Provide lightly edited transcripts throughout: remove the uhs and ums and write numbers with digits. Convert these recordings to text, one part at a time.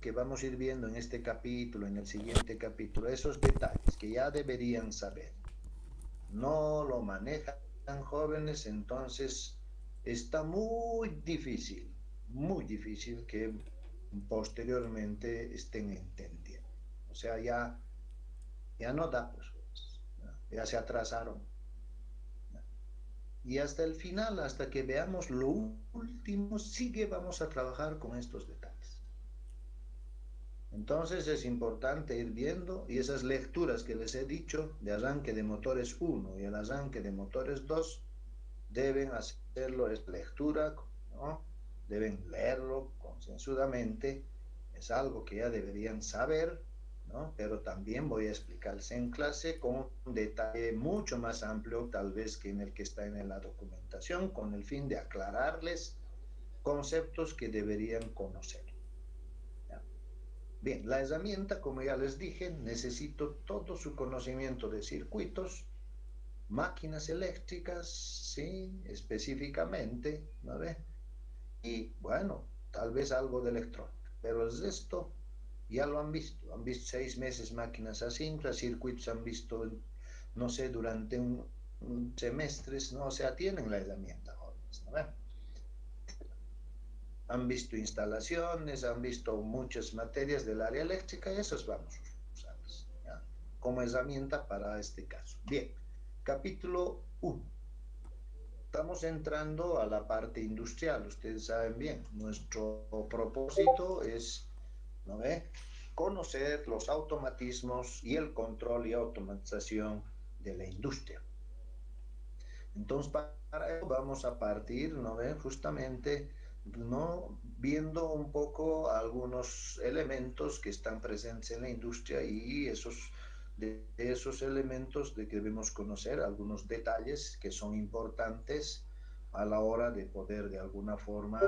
que vamos a ir viendo en este capítulo, en el siguiente capítulo, esos detalles que ya deberían saber, no lo manejan jóvenes, entonces está muy difícil que posteriormente estén entendiendo. O sea, ya no da, pues, ¿no? Ya se atrasaron. ¿No? Y hasta el final, hasta que veamos lo último, sigue vamos a trabajar con estos detalles. Entonces es importante ir viendo y esas lecturas que les he dicho de arranque de motores 1 y el arranque de motores 2 deben hacerlo, es lectura, ¿no? Deben leerlo concienzudamente, es algo que ya deberían saber, ¿no? Pero también voy a explicarles en clase con un detalle mucho más amplio, tal vez que en el que está en la documentación, con el fin de aclararles conceptos que deberían conocer. ¿Ya? Bien, la herramienta, como ya les dije, necesito todo su conocimiento de circuitos, máquinas eléctricas, sí, específicamente, ¿no ve? Y bueno, tal vez algo de electrónica, pero el resto ya lo han visto 6 meses máquinas asíncronas, circuitos han visto, no sé, durante un semestres, ¿no? O sea, tienen la herramienta, jóvenes, ¿no ve? Han visto instalaciones, han visto muchas materias del área eléctrica y esos vamos a usarlas, ¿ya? Como herramienta para este caso. Bien, capítulo 1. Estamos entrando a la parte industrial, ustedes saben bien, nuestro propósito es, ¿no ve?, conocer los automatismos y el control y automatización de la industria. Entonces, para eso vamos a partir, ¿no ve?, justamente, ¿no?, viendo un poco algunos elementos que están presentes en la industria y de esos elementos de que debemos conocer algunos detalles que son importantes a la hora de poder de alguna forma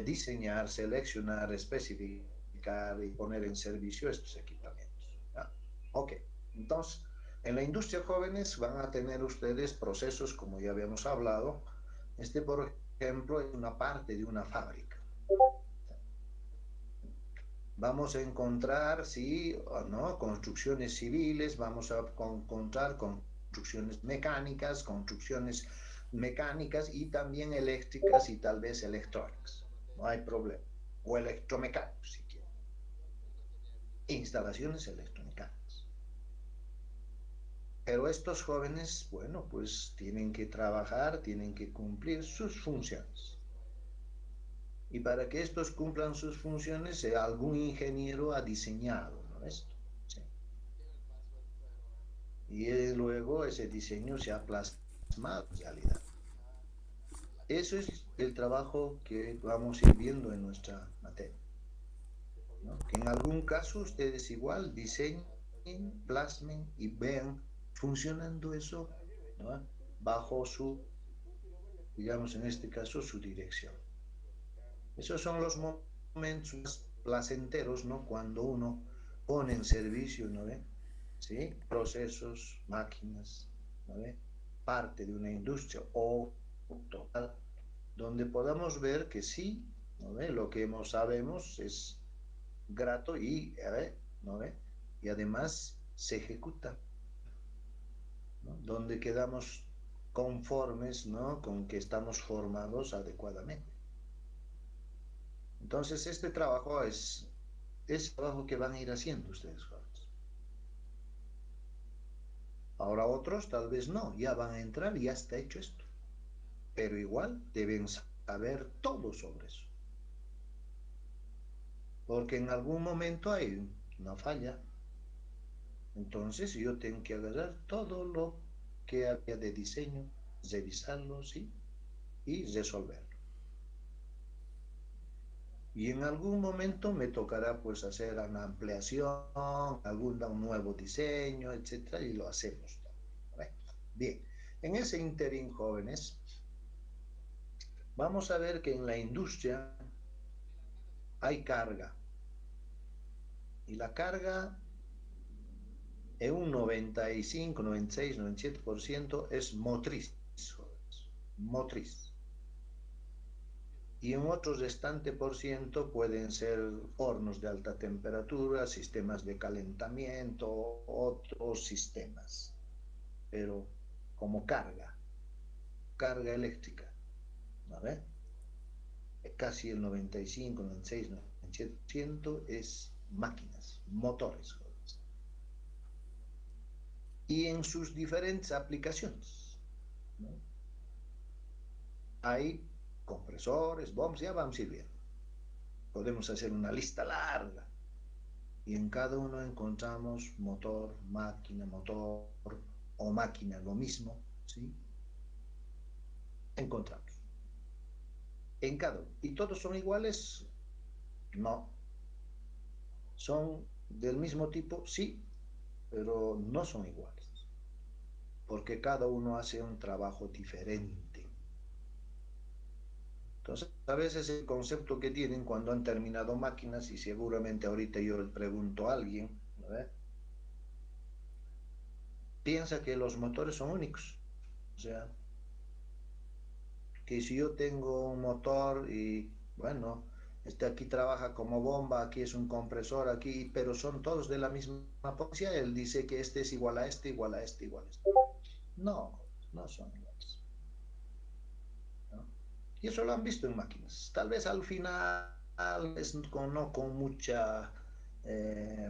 diseñar, seleccionar, especificar y poner en servicio estos equipamientos. ¿Ya? Ok, entonces en la industria jóvenes van a tener ustedes procesos como ya habíamos hablado. Por ejemplo, es una parte de una fábrica. Vamos a encontrar, sí o no, construcciones civiles, vamos a encontrar construcciones mecánicas y también eléctricas y tal vez electrónicas. No hay problema. O electromecánicos, si quieren. Instalaciones electromecánicas. Pero estos jóvenes, bueno, pues tienen que trabajar, tienen que cumplir sus funciones. Y para que estos cumplan sus funciones, algún ingeniero ha diseñado, ¿no? Esto. ¿Sí? Y luego ese diseño se ha plasmado en realidad. Eso es el trabajo que vamos a ir viendo en nuestra materia, ¿no? Que en algún caso ustedes igual diseñen, plasmen y vean funcionando eso, ¿no?, bajo su, digamos en este caso, su dirección. Esos son los momentos placenteros, ¿no?, cuando uno pone en servicio, ¿no ve?, ¿sí?, procesos, máquinas, ¿no ve?, parte de una industria o total, donde podamos ver que sí, ¿no ve?, lo que sabemos es grato y, ¿no ve?, y además se ejecuta, ¿no?, donde quedamos conformes, ¿no?, con que estamos formados adecuadamente. Entonces, este trabajo es trabajo que van a ir haciendo ustedes, jóvenes. Ahora otros tal vez no, ya van a entrar y ya está hecho esto. Pero igual deben saber todo sobre eso. Porque en algún momento hay una falla. Entonces yo tengo que agarrar todo lo que había de diseño, revisarlo, ¿sí?, y resolverlo. Y en algún momento me tocará pues hacer una ampliación, un nuevo diseño, etcétera, y lo hacemos. ¿Vale? Bien, en ese interín, jóvenes, vamos a ver que en la industria hay carga. Y la carga en un 95, 96, 97% es motriz, jóvenes, motriz. y un otro restante por ciento pueden ser hornos de alta temperatura, sistemas de calentamiento, otros sistemas, pero como carga eléctrica, ¿no ve? Casi el 95, 96, 97% es máquinas, motores, y en sus diferentes aplicaciones, ¿no? Hay compresores, bombs, ya vamos a ir viendo. Podemos hacer una lista larga y en cada uno encontramos motor o máquina, lo mismo, ¿sí? Encontramos en cada uno. ¿Y todos son iguales? No. ¿Son del mismo tipo? Sí, pero no son iguales, porque cada uno hace un trabajo diferente. Entonces, a veces el concepto que tienen cuando han terminado máquinas, y seguramente ahorita yo le pregunto a alguien, ¿no? Piensa que los motores son únicos. O sea, que si yo tengo un motor y, bueno, este aquí trabaja como bomba, aquí es un compresor, aquí, pero son todos de la misma potencia, él dice que este es igual a este, igual a este, igual a este. No, no son iguales, ¿no? Y eso lo han visto en máquinas. Tal vez al final es con, no con mucha eh,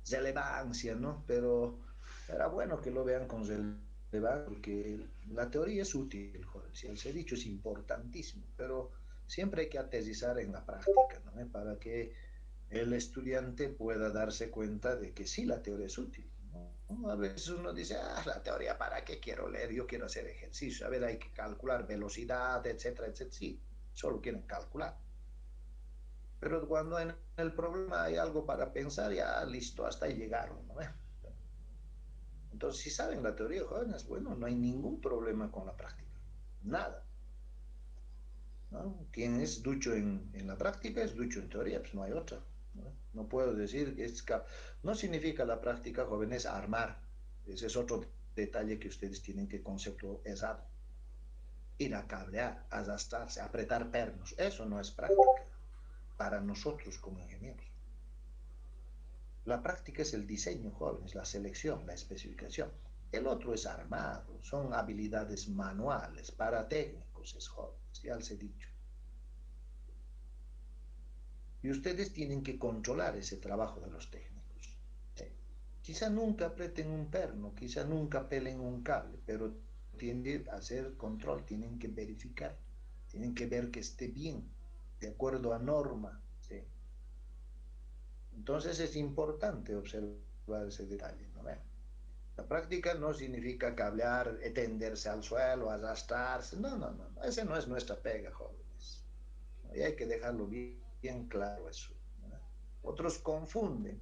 relevancia, ¿no? Pero era bueno que lo vean con relevancia, porque la teoría es útil, joder. Si el dicho es importantísimo, pero siempre hay que aterrizar en la práctica, ¿no? Para que el estudiante pueda darse cuenta de que sí, la teoría es útil, ¿no? A veces uno dice, ah, la teoría, ¿para qué quiero leer? Yo quiero hacer ejercicio. A ver, hay que calcular velocidad, etcétera, etcétera. Sí, solo quieren calcular. Pero cuando en el problema hay algo para pensar, ya listo, hasta ahí llegaron, ¿no? Entonces, si saben la teoría, jóvenes, bueno, no hay ningún problema con la práctica. Nada, ¿no? Quien es ducho en la práctica es ducho en teoría, pues no hay otra, ¿no? No puedo decir, no significa la práctica, jóvenes, armar. Ese es otro detalle que ustedes tienen que conceptualizar. Ir a cablear, arrastrarse, apretar pernos, eso no es práctica para nosotros como ingenieros. La práctica es el diseño, jóvenes, la selección, la especificación. El otro es armado, son habilidades manuales para técnicos, es jóvenes, ya les he dicho. Y ustedes tienen que controlar ese trabajo de los técnicos. Sí. Quizá nunca aprieten un perno, quizá nunca pelen un cable, pero tienen que hacer control, tienen que verificar, tienen que ver que esté bien, de acuerdo a norma. ¿Sí? Entonces es importante observar ese detalle, ¿no? La práctica no significa cablear, tenderse al suelo, arrastrarse. No, no, no. Ese no es nuestra pega, jóvenes. Y hay que dejarlo bien, bien claro eso, ¿no? Otros confunden.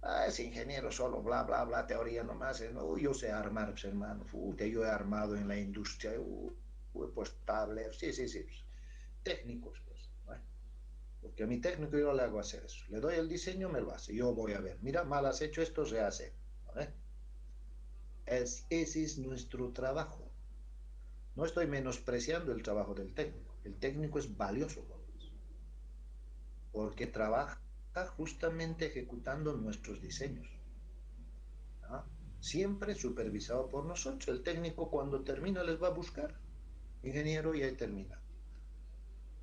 Ah, ese ingeniero solo, bla, bla, bla, teoría nomás. No, yo sé armar, pues, hermano. Yo he armado en la industria. Pues tableros. Sí, sí, sí. Pues, técnicos, pues. Bueno, porque a mi técnico yo le hago hacer eso. Le doy el diseño, me lo hace. Yo voy a ver. Mira, mal has hecho esto, se hace. ¿No? Ese es nuestro trabajo. No estoy menospreciando el trabajo del técnico. El técnico es valioso porque trabaja justamente ejecutando nuestros diseños, ¿no? Siempre supervisado por nosotros. El técnico cuando termina les va a buscar. Ingeniero, ya termina.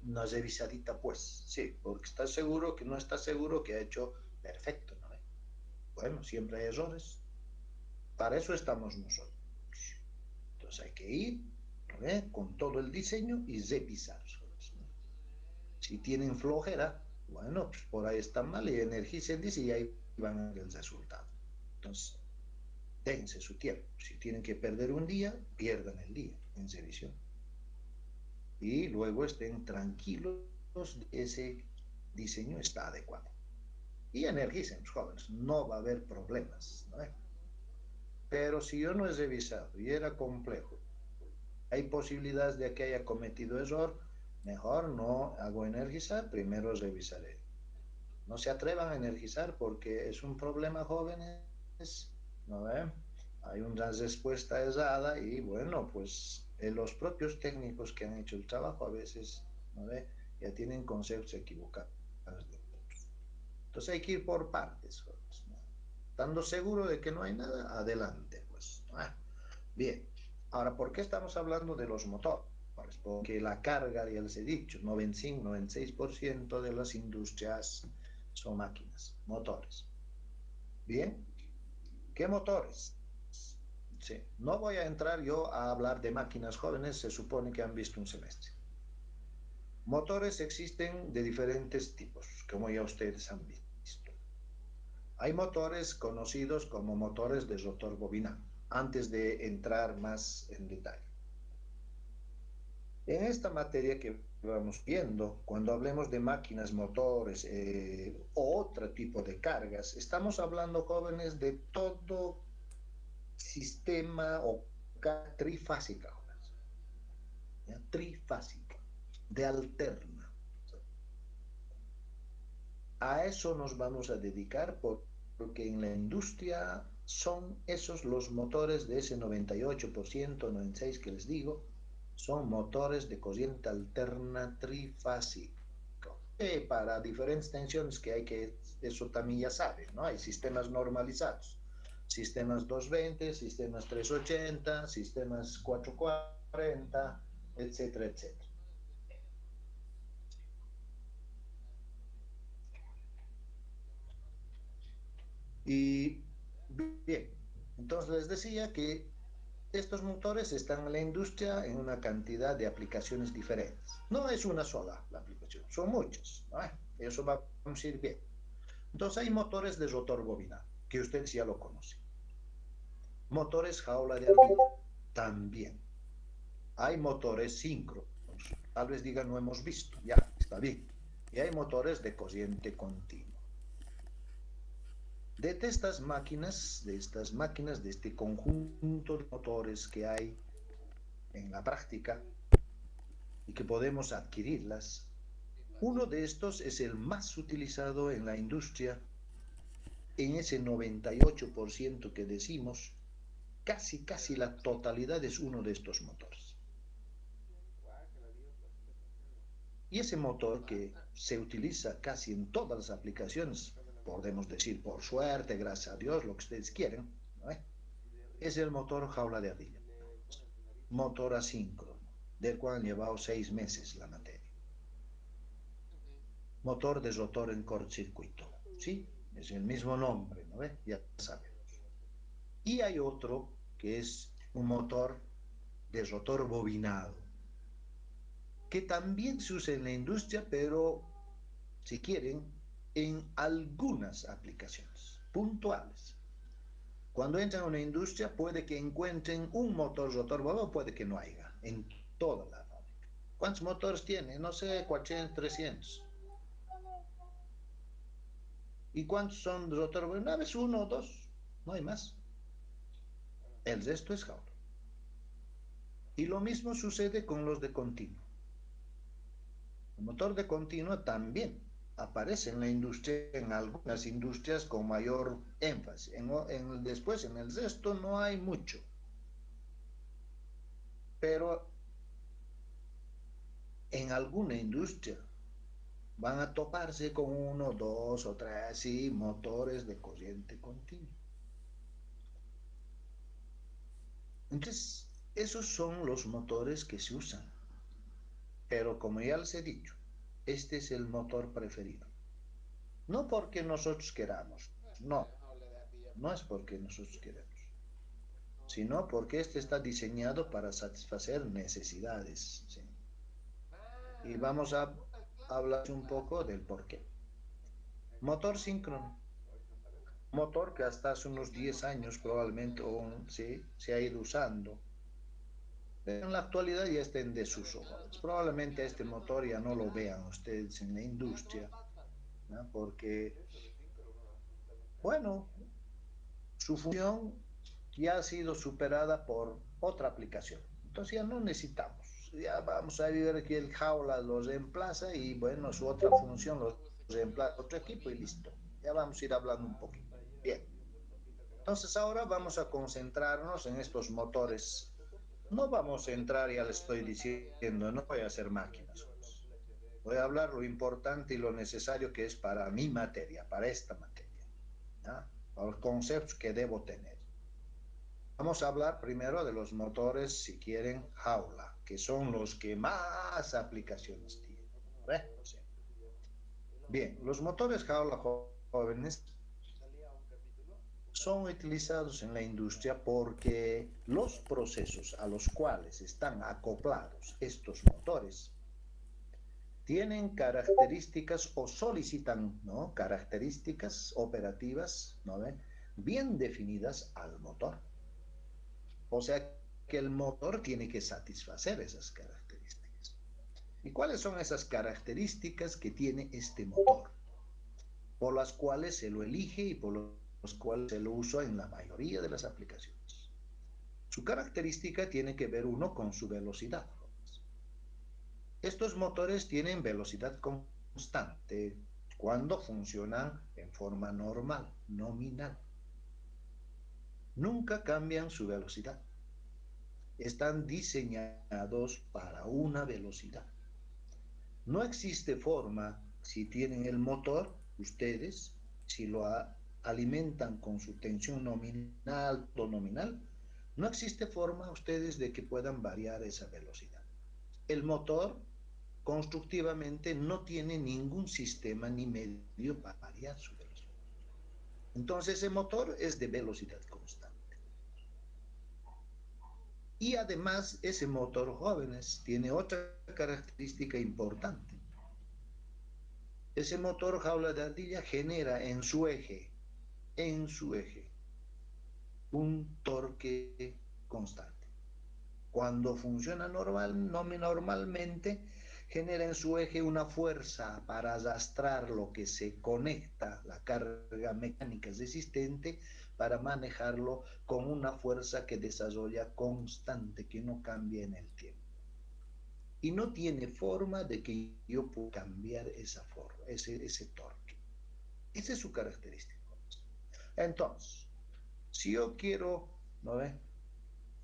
Una revisadita pues. Sí, porque está seguro que no está seguro que ha hecho perfecto, ¿no? Bueno, siempre hay errores. Para eso estamos nosotros. Entonces hay que ir, ¿no? Con todo el diseño y revisar. ¿No? Si tienen flojera, bueno, pues por ahí están mal y energicen y ahí van a ver el resultado. Entonces, dense su tiempo. Si tienen que perder un día, pierdan el día en revisión. Y luego estén tranquilos de ese diseño está adecuado. Y energicen, jóvenes, no va a haber problemas, ¿no? Pero si yo no he revisado y era complejo, hay posibilidades de que haya cometido error, mejor no hago energizar, primero revisaré. No se atrevan a energizar porque es un problema, jóvenes, ¿no ven? Hay una respuesta errada y bueno, pues los propios técnicos que han hecho el trabajo a veces, ¿no ve? Ya tienen conceptos equivocados. Entonces hay que ir por partes, pues, ¿no? Estando seguro de que no hay nada, adelante, pues. Bien, ahora, ¿por qué estamos hablando de los motores? Porque la carga, ya les he dicho, 95-96% de las industrias son máquinas, motores. Bien, ¿qué motores? Sí, no voy a entrar yo a hablar de máquinas jóvenes, se supone que han visto un semestre. Motores existen de diferentes tipos, como ya ustedes han visto. Hay motores conocidos como motores de rotor bobinal, antes de entrar más en detalle. En esta materia que vamos viendo, cuando hablemos de máquinas, motores o otro tipo de cargas, estamos hablando, jóvenes, de todo sistema o trifásica, ¿ya? Trifásica, de alterna. A eso nos vamos a dedicar porque en la industria son esos los motores de ese 98%, 96% que les digo, son motores de corriente alterna trifásico. Para diferentes tensiones que hay que, eso también ya saben, ¿no? Hay sistemas normalizados, sistemas 220, sistemas 380, sistemas 440, etcétera, etcétera. Y bien, entonces les decía que estos motores están en la industria en una cantidad de aplicaciones diferentes. No es una sola la aplicación, son muchas, ¿no? Eso vamos a ir bien. Entonces hay motores de rotor bobinal, que ustedes ya lo conocen. Motores jaula de ardilla, también. Hay motores síncronos, tal vez digan no hemos visto, ya, está bien. Y hay motores de corriente continua. De este conjunto de motores que hay en la práctica y que podemos adquirirlas, uno de estos es el más utilizado en la industria, en ese 98% que decimos, casi la totalidad es uno de estos motores. Y ese motor que se utiliza casi en todas las aplicaciones, podemos decir por suerte, gracias a Dios, lo que ustedes quieren, ¿no? Es el motor jaula de ardilla, motor asíncrono, del cual han llevado 6 meses la materia. Motor de rotor en cortocircuito, ¿sí? Es el mismo nombre, ¿no ve? Ya sabemos. Y hay otro que es un motor de rotor bobinado, que también se usa en la industria, pero si quieren, en algunas aplicaciones puntuales. Cuando entran a una industria puede que encuentren un motor rotor bobinado, puede que no haya en toda la fábrica. ¿Cuántos motores tiene? No sé, 400, 300. ¿Y cuántos son rotor bobinado? Es uno o dos, no hay más. El resto es jaula. Y lo mismo sucede con los de continuo. El motor de continuo también aparece en la industria, en algunas industrias con mayor énfasis. Después, en el resto no hay mucho. Pero en alguna industria van a toparse con uno, dos o tres, sí, motores de corriente continua. Entonces, esos son los motores que se usan. Pero como ya les he dicho, este es el motor preferido. No porque nosotros queramos, no, no es porque nosotros queremos, sino porque este está diseñado para satisfacer necesidades, ¿sí? Y vamos a hablar un poco del porqué. Motor síncrono, motor que hasta hace unos 10 años probablemente ¿sí? Se ha ido usando. En la actualidad ya está en desuso. Probablemente este motor ya no lo vean ustedes en la industria, ¿no? Porque, bueno, su función ya ha sido superada por otra aplicación. Entonces ya no necesitamos. Ya vamos a ver que el jaula los reemplaza y bueno, su otra función los reemplaza otro equipo y listo. Ya vamos a ir hablando un poquito. Bien. Entonces ahora vamos a concentrarnos en estos motores. No vamos a entrar, ya les estoy diciendo, no voy a hacer máquinas. Voy a hablar lo importante y lo necesario que es para mi materia, para esta materia, ¿ya? Para los conceptos que debo tener. Vamos a hablar primero de los motores, si quieren, jaula, que son los que más aplicaciones tienen. O sea, bien, los motores jaula jóvenes son utilizados en la industria porque los procesos a los cuales están acoplados estos motores tienen características o solicitan, ¿no?, características operativas, ¿no?, bien definidas al motor. O sea que el motor tiene que satisfacer esas características. ¿Y cuáles son esas características que tiene este motor? Por las cuales se lo elige y por los cuales se lo usa en la mayoría de las aplicaciones. Su característica tiene que ver uno con su velocidad. Estos motores tienen velocidad constante cuando funcionan en forma normal, nominal. Nunca cambian su velocidad. Están diseñados para una velocidad. No existe forma, si tienen el motor, ustedes, si lo alimentan con su tensión nominal o nominal, no existe forma ustedes de que puedan variar esa velocidad. El motor constructivamente no tiene ningún sistema ni medio para variar su velocidad. Entonces ese motor es de velocidad constante. Y además ese motor, jóvenes, tiene otra característica importante. Ese motor jaula de ardilla genera en su eje, un torque constante. Cuando funciona normalmente, genera en su eje una fuerza para arrastrar lo que se conecta, la carga mecánica existente, para manejarlo con una fuerza que desarrolla constante, que no cambia en el tiempo. Y no tiene forma de que yo pueda cambiar esa forma, ese torque. Esa es su característica. Entonces, si yo quiero, ¿no ve?,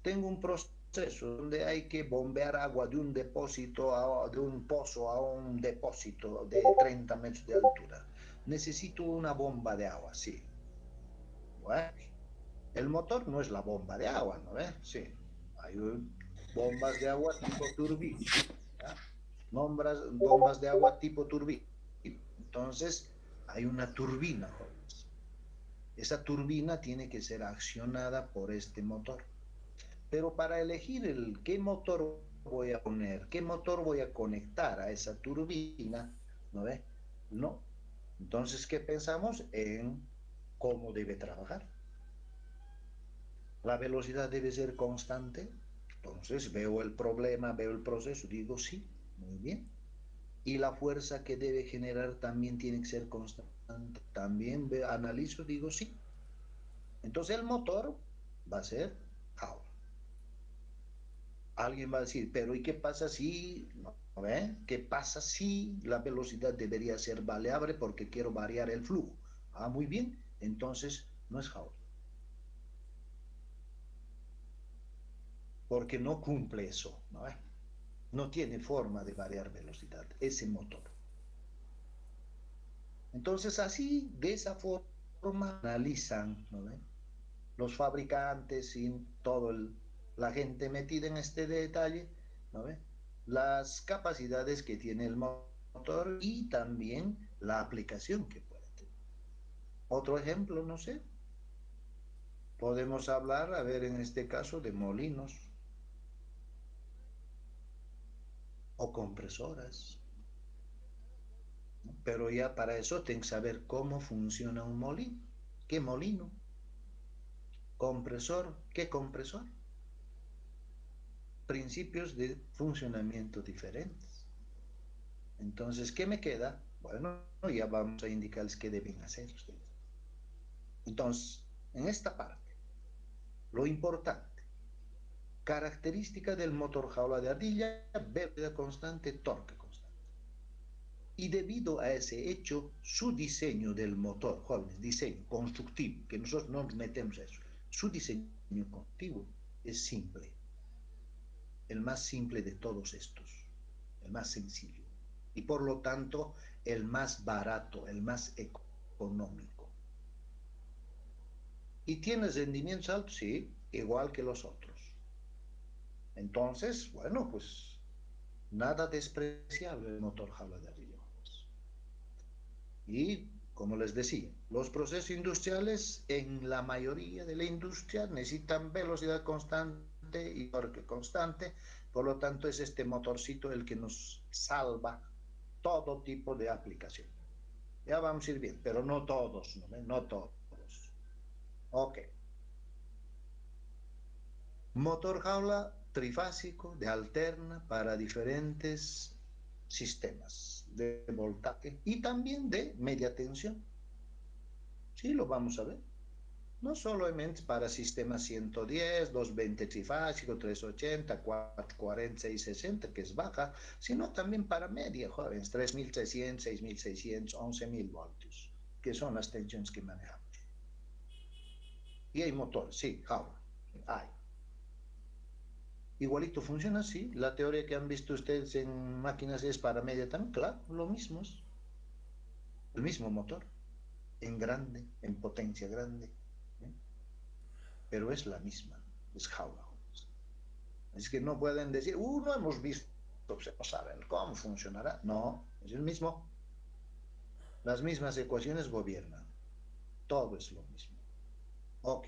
tengo un proceso donde hay que bombear agua de un depósito, de un pozo a un depósito de 30 metros de altura. Necesito una bomba de agua, sí. Bueno, el motor no es la bomba de agua, ¿no ve? Sí. Hay bombas de agua tipo turbina, ¿ya? Bombas de agua tipo turbina. Entonces, hay una turbina, jóvenes. Esa turbina tiene que ser accionada por este motor. Pero para elegir qué motor voy a poner, qué motor voy a conectar a esa turbina, ¿no ve? No. Entonces, ¿qué pensamos? En cómo debe trabajar. La velocidad debe ser constante. Entonces, veo el problema, veo el proceso, digo sí, muy bien. Y la fuerza que debe generar también tiene que ser constante. También analizo, digo sí. Entonces, el motor va a ser jaula. Alguien va a decir, pero ¿y qué pasa si, no, ¿ve?, qué pasa si la velocidad debería ser variable porque quiero variar el flujo? Ah, muy bien, entonces no es jaula, porque no cumple eso, ¿no ve? No tiene forma de variar velocidad, ese motor. Entonces así, de esa forma, analizan, ¿no ve?, los fabricantes y la gente metida en este detalle, ¿no ve?, las capacidades que tiene el motor y también la aplicación que puede tener. Otro ejemplo, no sé, podemos hablar, a ver, en este caso, de molinos o compresoras, ¿no? Pero ya para eso tengo que saber cómo funciona un molino. ¿Qué molino? Compresor, ¿qué compresor? Principios de funcionamiento diferentes. Entonces, ¿qué me queda? Bueno, ya vamos a indicarles qué deben hacer ustedes. Entonces, en esta parte, lo importante, característica del motor jaula de ardilla, velocidad constante, torque constante. Y debido a ese hecho, su diseño del motor, jóvenes, diseño constructivo, que nosotros no nos metemos a eso, su diseño constructivo es simple, el más simple de todos estos, el más sencillo. y por lo tanto el más barato, el más económico. ¿Y tiene rendimientos altos? Sí, igual que los otros. Entonces, bueno, pues nada despreciable el motor jaula de arriba. Y, como les decía, los procesos industriales en la mayoría de la industria necesitan velocidad constante y torque constante, por lo tanto es este motorcito el que nos salva todo tipo de aplicación. Ya vamos a ir bien, pero no todos, ¿no? No todos. Ok. Motor jaula trifásico de alterna para diferentes sistemas de voltaje y también de media tensión. Sí, lo vamos a ver. No solamente para sistemas 110, 220 trifásico, 380, 440, 660, que es baja, sino también para media, jóvenes, 3300, 6600, 11000 voltios, que son las tensiones que manejamos. Y hay motores, sí, jaula, hay. Igualito funciona así. La teoría que han visto ustedes en máquinas es para media también, claro, lo mismo es. El mismo motor, en grande, en potencia grande, ¿eh? Pero es la misma, es jaula. Es que no pueden decir, no hemos visto, no saben cómo funcionará. No, es el mismo. Las mismas ecuaciones gobiernan. Todo es lo mismo. Ok.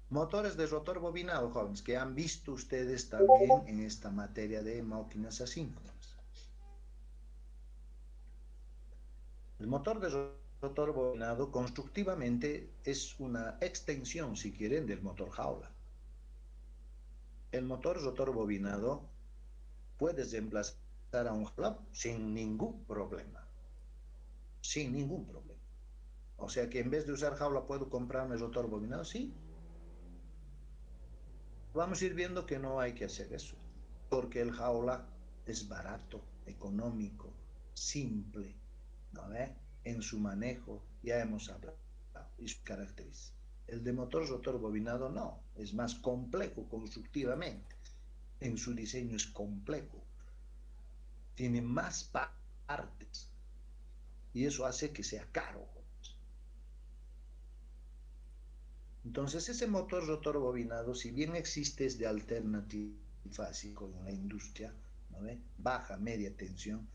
Motores de rotor bobinado, jóvenes, que han visto ustedes también en esta materia de máquinas asíncronas. El motor de rotor bobinado constructivamente es una extensión, si quieren, del motor jaula. El motor rotor bobinado puede reemplazar a un jaula sin ningún problema. Sin ningún problema. O sea que en vez de usar jaula puedo comprarme rotor bobinado, sí. Vamos a ir viendo que no hay que hacer eso, porque el jaula es barato, económico, simple, ¿no ve? En su manejo, ya hemos hablado, y sus características. El de motor rotor bobinado no, es más complejo constructivamente, en su diseño es complejo, tiene más partes, y eso hace que sea caro. Entonces, ese motor rotor bobinado, si bien existe, es de alternatifásico en la industria, ¿no ve? Baja, media tensión.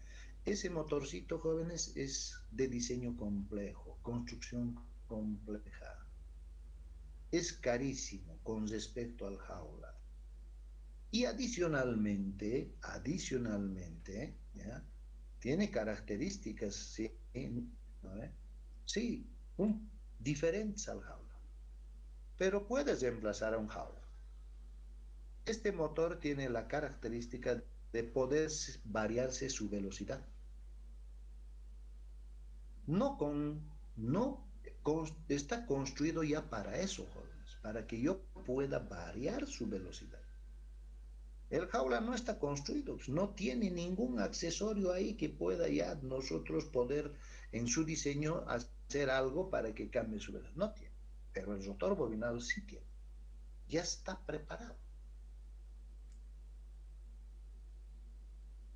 Ese motorcito, jóvenes, es de diseño complejo, construcción compleja. Es carísimo con respecto al jaula. Y adicionalmente, ¿ya? Tiene características, ¿sí? ¿No ve? Sí, diferentes al jaula. Pero puedes reemplazar a un jaula. Este motor tiene la característica de poder variarse su velocidad. No con, no con, está construido ya para eso, jóvenes, para que yo pueda variar su velocidad. El jaula no está construido, no tiene ningún accesorio ahí que pueda ya nosotros poder en su diseño hacer algo para que cambie su velocidad. No tiene, pero el rotor bobinado sí tiene. Ya está preparado.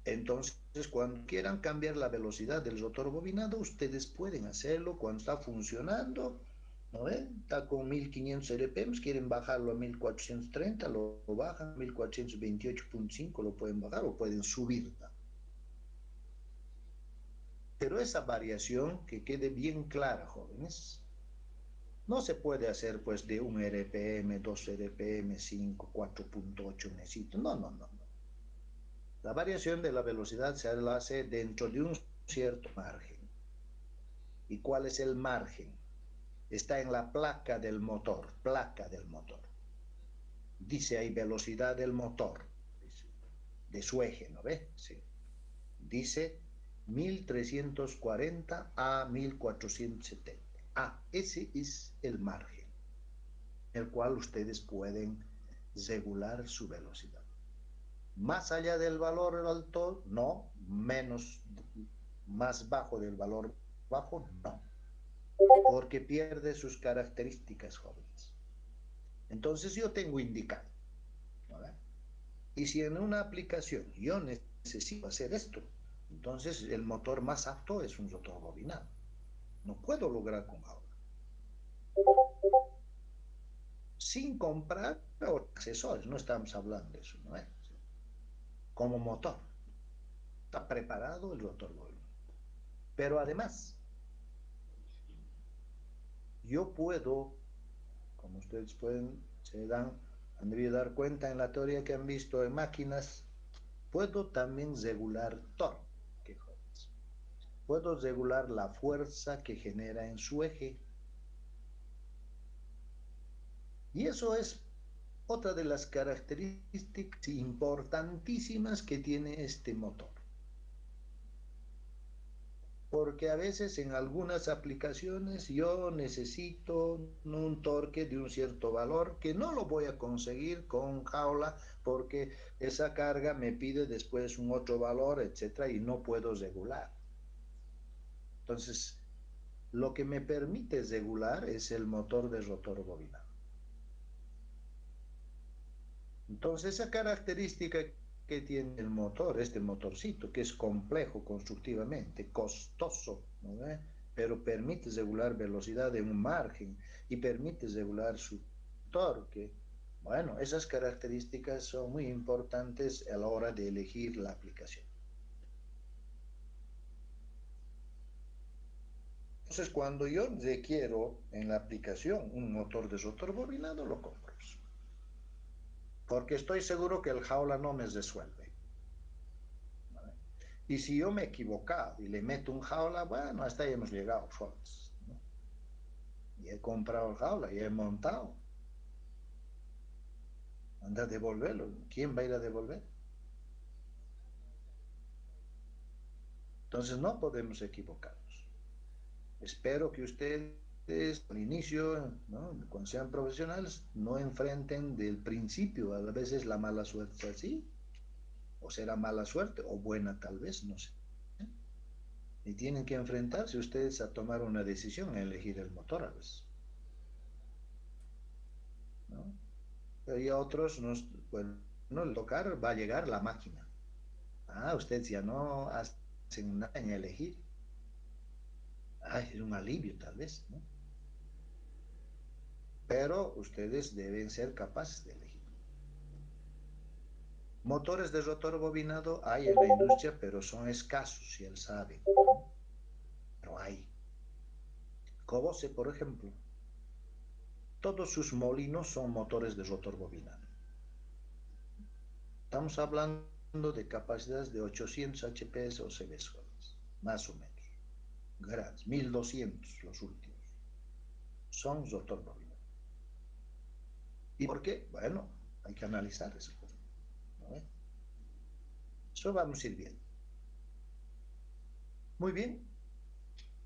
Entonces, cuando quieran cambiar la velocidad del rotor bobinado, ustedes pueden hacerlo cuando está funcionando, ¿no ven? Está con 1500 RPM, quieren bajarlo a 1430, lo bajan, 1428.5 lo pueden bajar o pueden subir, ¿no? Pero esa variación, que quede bien clara, jóvenes, no se puede hacer pues de 1 RPM, 2 RPM, 5, 4.8 necesito. No, no, no. La variación de la velocidad se hace dentro de un cierto margen. ¿Y cuál es el margen? Está en la placa del motor, Dice ahí velocidad del motor, de su eje, ¿no ve? Sí. Dice 1340 a 1470. Ese es el margen, el cual ustedes pueden regular su velocidad. Más allá del valor alto, no, más bajo del valor bajo, no, porque pierde sus características, jóvenes. Entonces yo tengo indicado, ¿no? Y si en una aplicación yo necesito hacer esto, Entonces, el motor más apto es un rotor bobinado. No puedo lograr con jaula. Sin comprar accesorios, no estamos hablando de eso, ¿no es? Como motor. Está preparado el rotor bobinado. Pero además, yo puedo, como ustedes han debido dar cuenta en la teoría que han visto en máquinas, puedo también regular torque. Puedo regular la fuerza que genera en su eje. Y eso es otra de las características importantísimas que tiene este motor. Porque a veces en algunas aplicaciones yo necesito un torque de un cierto valor que no lo voy a conseguir con jaula porque esa carga me pide después un otro valor, etcétera, y no puedo regular. Entonces, lo que me permite regular es el motor de rotor bobinado. Entonces, esa característica que tiene el motor, este motorcito, que es complejo constructivamente, costoso, ¿no? Pero permite regular velocidad en un margen y permite regular su torque. Bueno, esas características son muy importantes a la hora de elegir la aplicación. Entonces, cuando yo requiero en la aplicación un motor de rotor bobinado, lo compro. Porque estoy seguro que el jaula no me resuelve. Y si yo me he equivocado y le meto un jaula, bueno, hasta ahí hemos llegado, folks, ¿no? Y he comprado el jaula y he montado. Anda a devolverlo. ¿Quién va a ir a devolver? Entonces no podemos equivocarnos. Espero que ustedes al inicio, ¿no? Cuando sean profesionales, no enfrenten del principio a veces la mala suerte así, o será mala suerte, o buena tal vez, no sé. Y tienen que enfrentarse ustedes a tomar una decisión, a elegir el motor a veces, ¿no? Pero ya otros, nos, bueno, el tocar va a llegar la máquina. Ah, ustedes ya no hacen nada en elegir. Ah, es un alivio tal vez, ¿no? Pero ustedes deben ser capaces de elegir. Motores de rotor bobinado hay en la industria, pero son escasos, si él sabe. Pero hay. Cobose, por ejemplo, todos sus molinos son motores de rotor bobinado. Estamos hablando de capacidades de 800 HP o CBs, más o menos. Grandes, 1200 los últimos. Son rotor bobinado. ¿Y por qué? Bueno, hay que analizar eso, ¿no? Eso vamos a ir viendo. Muy bien.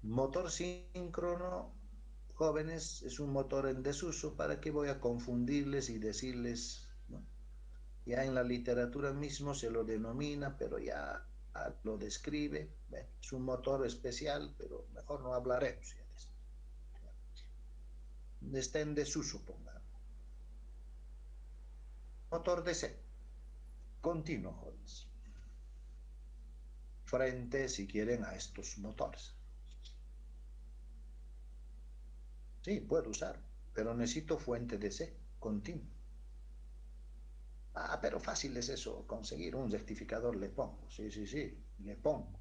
Motor síncrono, jóvenes, es un motor en desuso. ¿Para qué voy a confundirles y decirles, ¿no? Ya en la literatura mismo se lo denomina, pero ya lo describe. Bueno, es un motor especial, pero mejor no hablaremos ya de esto. Está en desuso, pongamos. Motor DC, continuo, jóvenes. Frente, si quieren, a estos motores. Sí, puedo usar, pero necesito fuente DC, continuo. Ah, pero fácil es eso, conseguir un rectificador, le pongo. Sí, sí, sí, le pongo.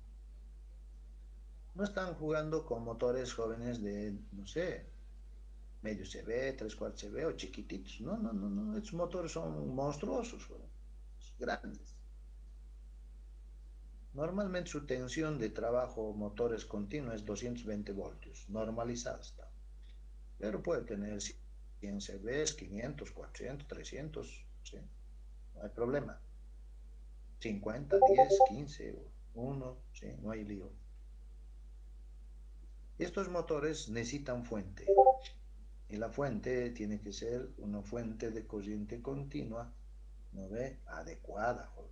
No están jugando con motores jóvenes de, no sé, medio CB, tres cuartos CB o chiquititos. No, no, no, no. Estos motores son monstruosos, grandes. Normalmente su tensión de trabajo motores continuos es 220 voltios, normalizada está. Pero puede tener 100 CBs, 500, 400, 300, ¿sí? No hay problema. 50, 10, 15, 1, ¿sí? No hay lío. Estos motores necesitan fuente. Y la fuente tiene que ser una fuente de corriente continua, ¿no ve? Adecuada, joder.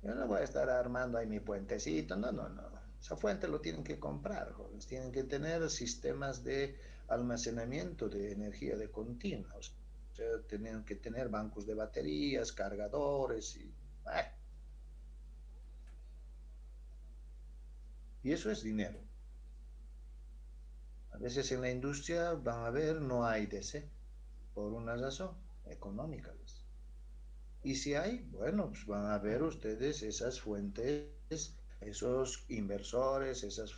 Yo no voy a estar armando ahí mi puentecito, no, no, no. Esa fuente lo tienen que comprar, jóvenes. Tienen que tener sistemas de almacenamiento de energía de continua. O sea, tienen que tener bancos de baterías, cargadores y... Y eso es dinero. A veces en la industria van a ver, no hay DC, por una razón económica. Y si hay, bueno, pues van a ver ustedes esas fuentes, esos inversores, esas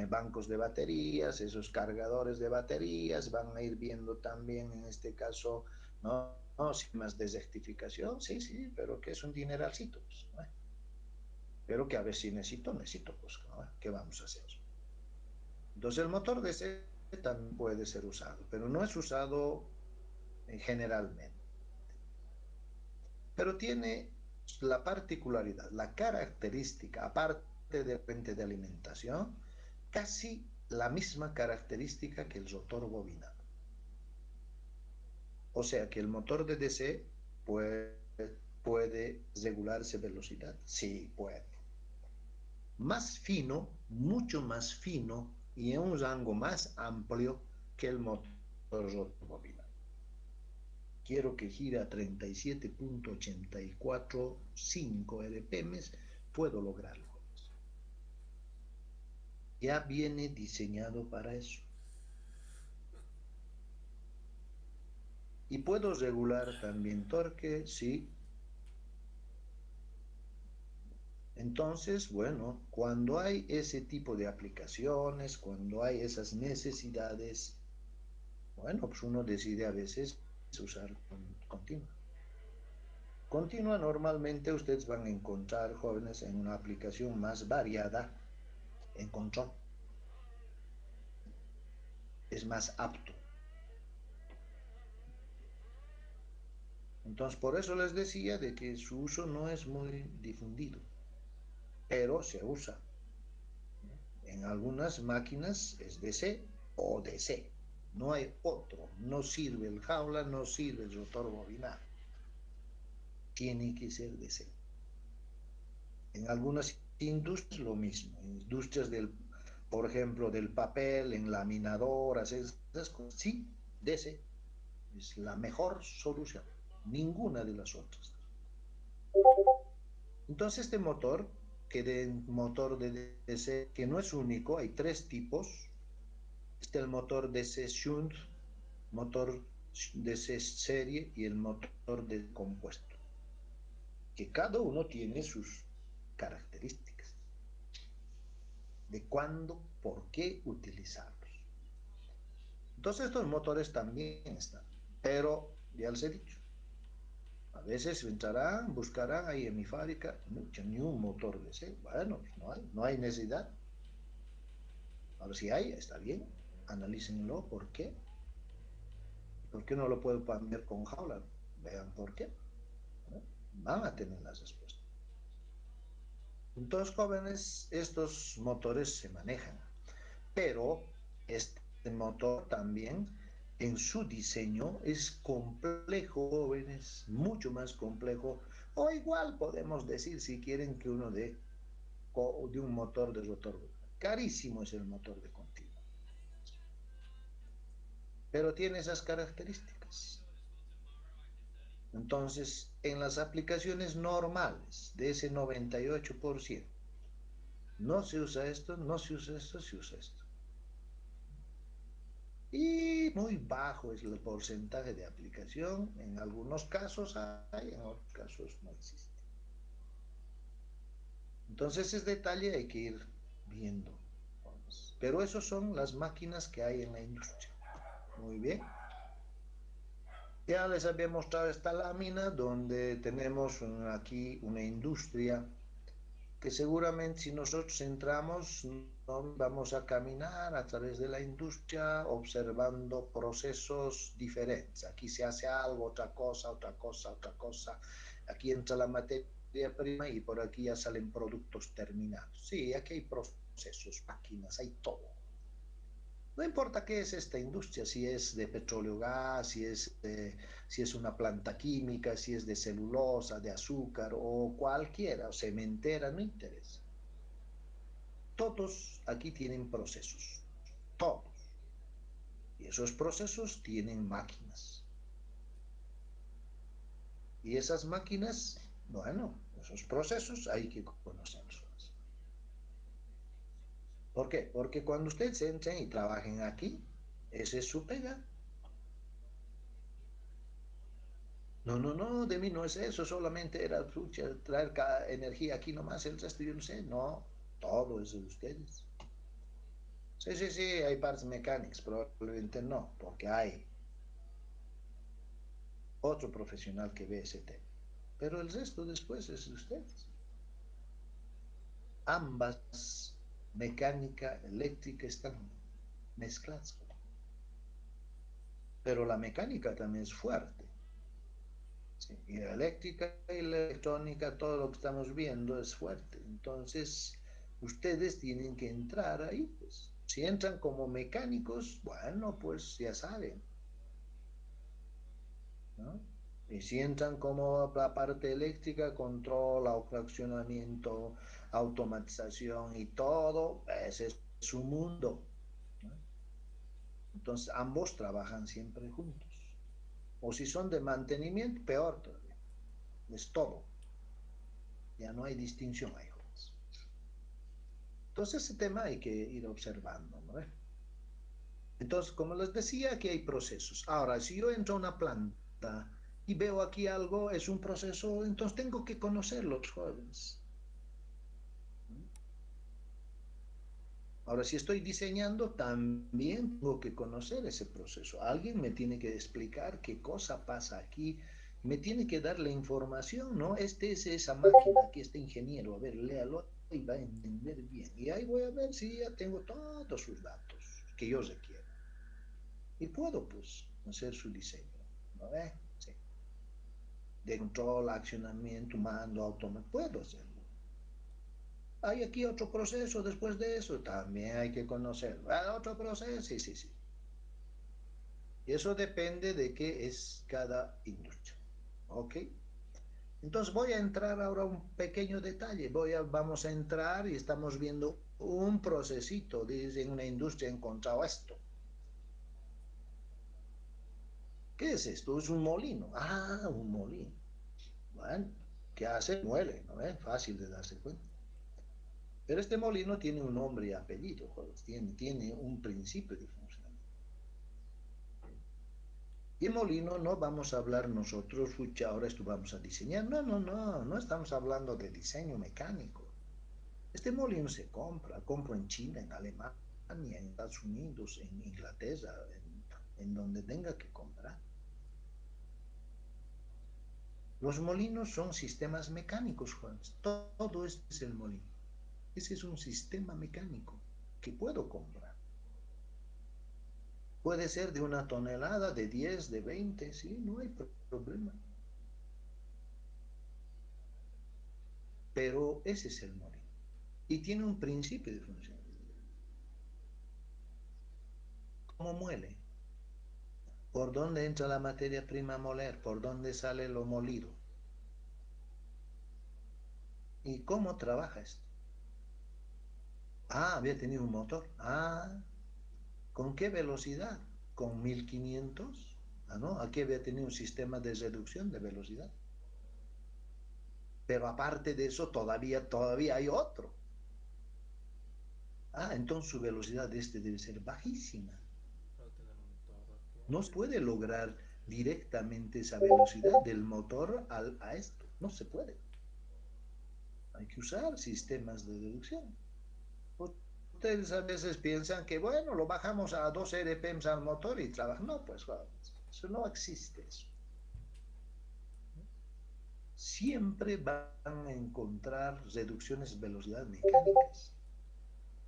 bancos de baterías, esos cargadores de baterías, van a ir viendo también en este caso, ¿no? No, sistemas de desertificación, sí, sí, pero que es un dineralcito, pues, ¿no? Pero que a ver si necesito, pues, ¿no? ¿Qué vamos a hacer? Entonces el motor de ese también puede ser usado, pero no es usado generalmente. Pero tiene la particularidad, la característica, aparte de fuente de alimentación, casi la misma característica que el rotor bobinado. O sea que el motor de DC puede regularse velocidad, sí puede. Más fino, mucho más fino y en un rango más amplio que el motor rotor bobinado. Quiero que gire a 37.845 RPM, puedo lograrlo. Ya viene diseñado para eso. Y puedo regular también torque, sí. Entonces, bueno, cuando hay ese tipo de aplicaciones, cuando hay esas necesidades, bueno, pues uno decide a veces usar continua. Continua normalmente ustedes van a encontrar, jóvenes, en una aplicación más variada en control. Es más apto. Entonces, por eso les decía de que su uso no es muy difundido, pero se usa. En algunas máquinas es DC o DC. No hay otro. No sirve el jaula, no sirve el rotor bobinado. Tiene que ser DC. En algunas industrias lo mismo. En industrias por ejemplo, del papel, en laminadoras, esas cosas. Sí, DC es la mejor solución. Ninguna de las otras. Entonces este motor, motor de DC, que no es único, hay tres tipos. Está el motor DC Shunt, motor DC serie y el motor de compuesto, que cada uno tiene sus características de cuándo, por qué utilizarlos. Entonces estos motores también están, pero ya les he dicho, a veces entrarán, buscarán ahí en mi fábrica, ni un motor DC. Bueno, pues no hay necesidad. A ver si hay, está bien, analícenlo, ¿por qué? ¿Por qué no lo puedo cambiar con jaula? Vean por qué. ¿No? Van a tener las respuestas. Entonces, jóvenes, estos motores se manejan, pero este motor también en su diseño es complejo, jóvenes, mucho más complejo, o igual podemos decir, si quieren, que uno de un motor de rotor. Carísimo es el motor de continuo, pero tiene esas características. Entonces, en las aplicaciones normales de ese 98%, no se usa esto, no se usa esto, se usa esto. Y muy bajo es el porcentaje de aplicación. En algunos casos hay, en otros casos no existe. Entonces, ese detalle hay que ir viendo. Pero esas son las máquinas que hay en la industria. Muy bien. Ya les había mostrado esta lámina donde tenemos aquí una industria que seguramente si nosotros entramos vamos a caminar a través de la industria observando procesos diferentes. Aquí se hace algo, otra cosa, otra cosa, otra cosa. Aquí entra la materia prima y por aquí ya salen productos terminados. Sí, aquí hay procesos, máquinas, hay todo. No importa qué es esta industria, si es de petróleo gas, si es una planta química, si es de celulosa, de azúcar o cualquiera, o cementera, no interesa. Todos aquí tienen procesos, todos. Y esos procesos tienen máquinas. Y esas máquinas, bueno, esos procesos hay que conocerlos. ¿Por qué? Porque cuando ustedes entren y trabajen aquí, ese es su pega. No, no, no, de mí no es eso, solamente era pucha, traer energía aquí nomás, el resto yo no sé, no, todo es de ustedes. Sí, sí, sí, hay partes mecánicas, probablemente no, porque hay otro profesional que ve ese tema. Pero el resto después es de ustedes. Ambas, mecánica, eléctrica, están mezcladas. Pero la mecánica también es fuerte. ¿Sí? Y la eléctrica y la electrónica, todo lo que estamos viendo es fuerte. Entonces, ustedes tienen que entrar ahí, pues. Si entran como mecánicos, bueno, pues ya saben, ¿no? Y si entran como la parte eléctrica, control, fraccionamiento, automatización y todo, ese es su mundo, ¿no? Entonces, ambos trabajan siempre juntos. O si son de mantenimiento, peor todavía. Es todo. Ya no hay distinción ahí, jóvenes. Entonces, ese tema hay que ir observando, ¿no? Entonces, como les decía, aquí hay procesos. Ahora, si yo entro a una planta y veo aquí algo, es un proceso, entonces tengo que conocerlo, jóvenes. Ahora, si estoy diseñando, también tengo que conocer ese proceso. Alguien me tiene que explicar qué cosa pasa aquí, me tiene que dar la información, ¿no? Este es esa máquina, aquí este ingeniero, a ver, léalo y va a entender bien. Y ahí voy a ver si ya tengo todos sus datos que yo requiero. Y puedo, pues, hacer su diseño, ¿no ve? Sí. De control, accionamiento, mando, automático, puedo hacerlo. Hay aquí otro proceso después de eso, también hay que conocerlo. Ah, otro proceso, sí, sí, sí. Y eso depende de qué es cada industria. ¿Ok? Entonces voy a entrar ahora a un pequeño detalle. Vamos a entrar y estamos viendo un procesito. Dice, en una industria he encontrado esto. ¿Qué es esto? Es un molino. Ah, un molino. Bueno, ¿qué hace? Muele, ¿no es? Fácil de darse cuenta. Pero este molino tiene un nombre y apellido, joder. Tiene un principio de funcionamiento. Y el molino no vamos a hablar nosotros, fucha, ahora esto vamos a diseñar. No, no, no, no estamos hablando de diseño mecánico. Este molino se compra, compro en China, en Alemania, en Estados Unidos, en Inglaterra, en donde tenga que comprar. Los molinos son sistemas mecánicos, Juan. Todo esto es el molino. Ese es un sistema mecánico que puedo comprar. Puede ser de 1 tonelada, de 10, de 20, sí, no hay problema. Pero ese es el molino. Y tiene un principio de función. ¿Cómo muele? ¿Por dónde entra la materia prima a moler? ¿Por dónde sale lo molido? ¿Y cómo trabaja esto? Ah, había tenido un motor. Ah, ¿con qué velocidad? ¿Con 1500? Ah, no, aquí había tenido un sistema de reducción de velocidad. Pero aparte de eso, todavía hay otro. Ah, entonces su velocidad de este debe ser bajísima. No se puede lograr directamente esa velocidad del motor a esto. No se puede. Hay que usar sistemas de deducción. Ustedes a veces piensan que, bueno, lo bajamos a 2 RPMs al motor y trabaja. No, pues, eso no existe eso. Siempre van a encontrar reducciones de velocidad mecánicas.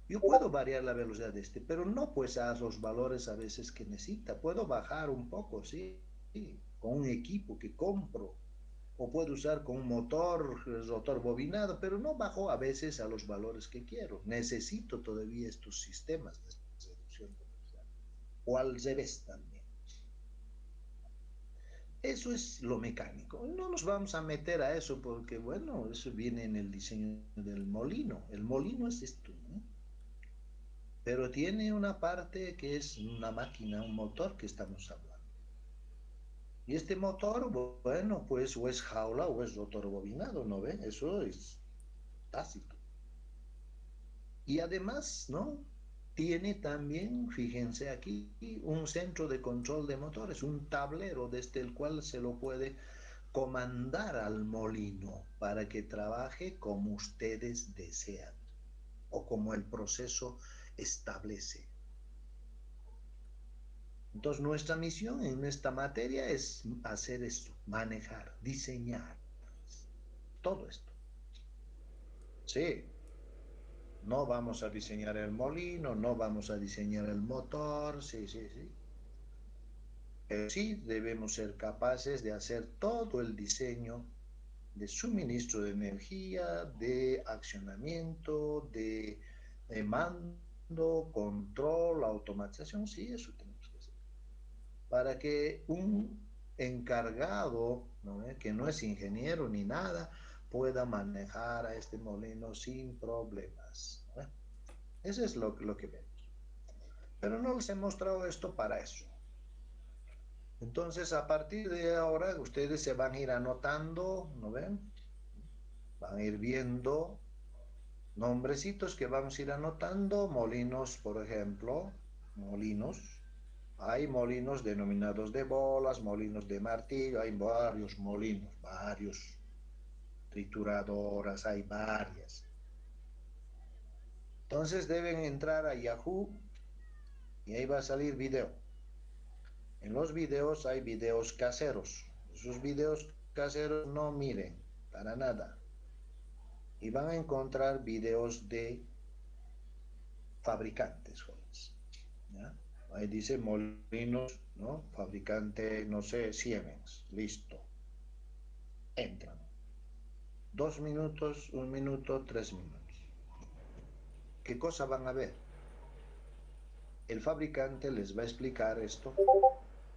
Yo puedo variar la velocidad de este, pero no pues a los valores a veces que necesita. Puedo bajar un poco, sí, sí, con un equipo que compro. O puedo usar con un motor, rotor bobinado, pero no bajo a veces a los valores que quiero. Necesito todavía estos sistemas de reducción de velocidad. O al revés también. Eso es lo mecánico. No nos vamos a meter a eso porque, bueno, eso viene en el diseño del molino. El molino es esto, ¿no? Pero tiene una parte que es una máquina, un motor que estamos hablando. Y este motor, bueno, pues o es jaula o es rotor bobinado, ¿no ve? Eso es tácito. Y además, ¿no? Tiene también, fíjense aquí, un centro de control de motores, un tablero desde el cual se lo puede comandar al molino para que trabaje como ustedes desean o como el proceso establece. Entonces, nuestra misión en esta materia es hacer esto, manejar, diseñar todo esto. Sí, no vamos a diseñar el molino, no vamos a diseñar el motor, sí, sí, sí. Pero sí debemos ser capaces de hacer todo el diseño de suministro de energía, de accionamiento, de mando, control, automatización, sí, eso tenemos que hacer. Para que un encargado, ¿no? Que no es ingeniero ni nada, pueda manejar a este molino sin problemas, ¿no? Eso es lo que vemos. Pero no les he mostrado esto para eso. Entonces, a partir de ahora, ustedes se van a ir anotando, ¿no ven? Van a ir viendo nombrecitos que vamos a ir anotando, molinos, por ejemplo, molinos. Hay molinos denominados de bolas, molinos de martillo, hay varios molinos, varios trituradoras, hay varias. Entonces deben entrar a Yahoo y ahí va a salir video. En los videos hay videos caseros. Esos videos caseros no miren para nada. Y van a encontrar videos de fabricantes, jóvenes. ¿Ya? Ahí dice molinos, ¿no? Fabricante, no sé, Siemens. Listo. Entran. 2 minutos, 1 minuto, 3 minutos. ¿Qué cosa van a ver? El fabricante les va a explicar esto,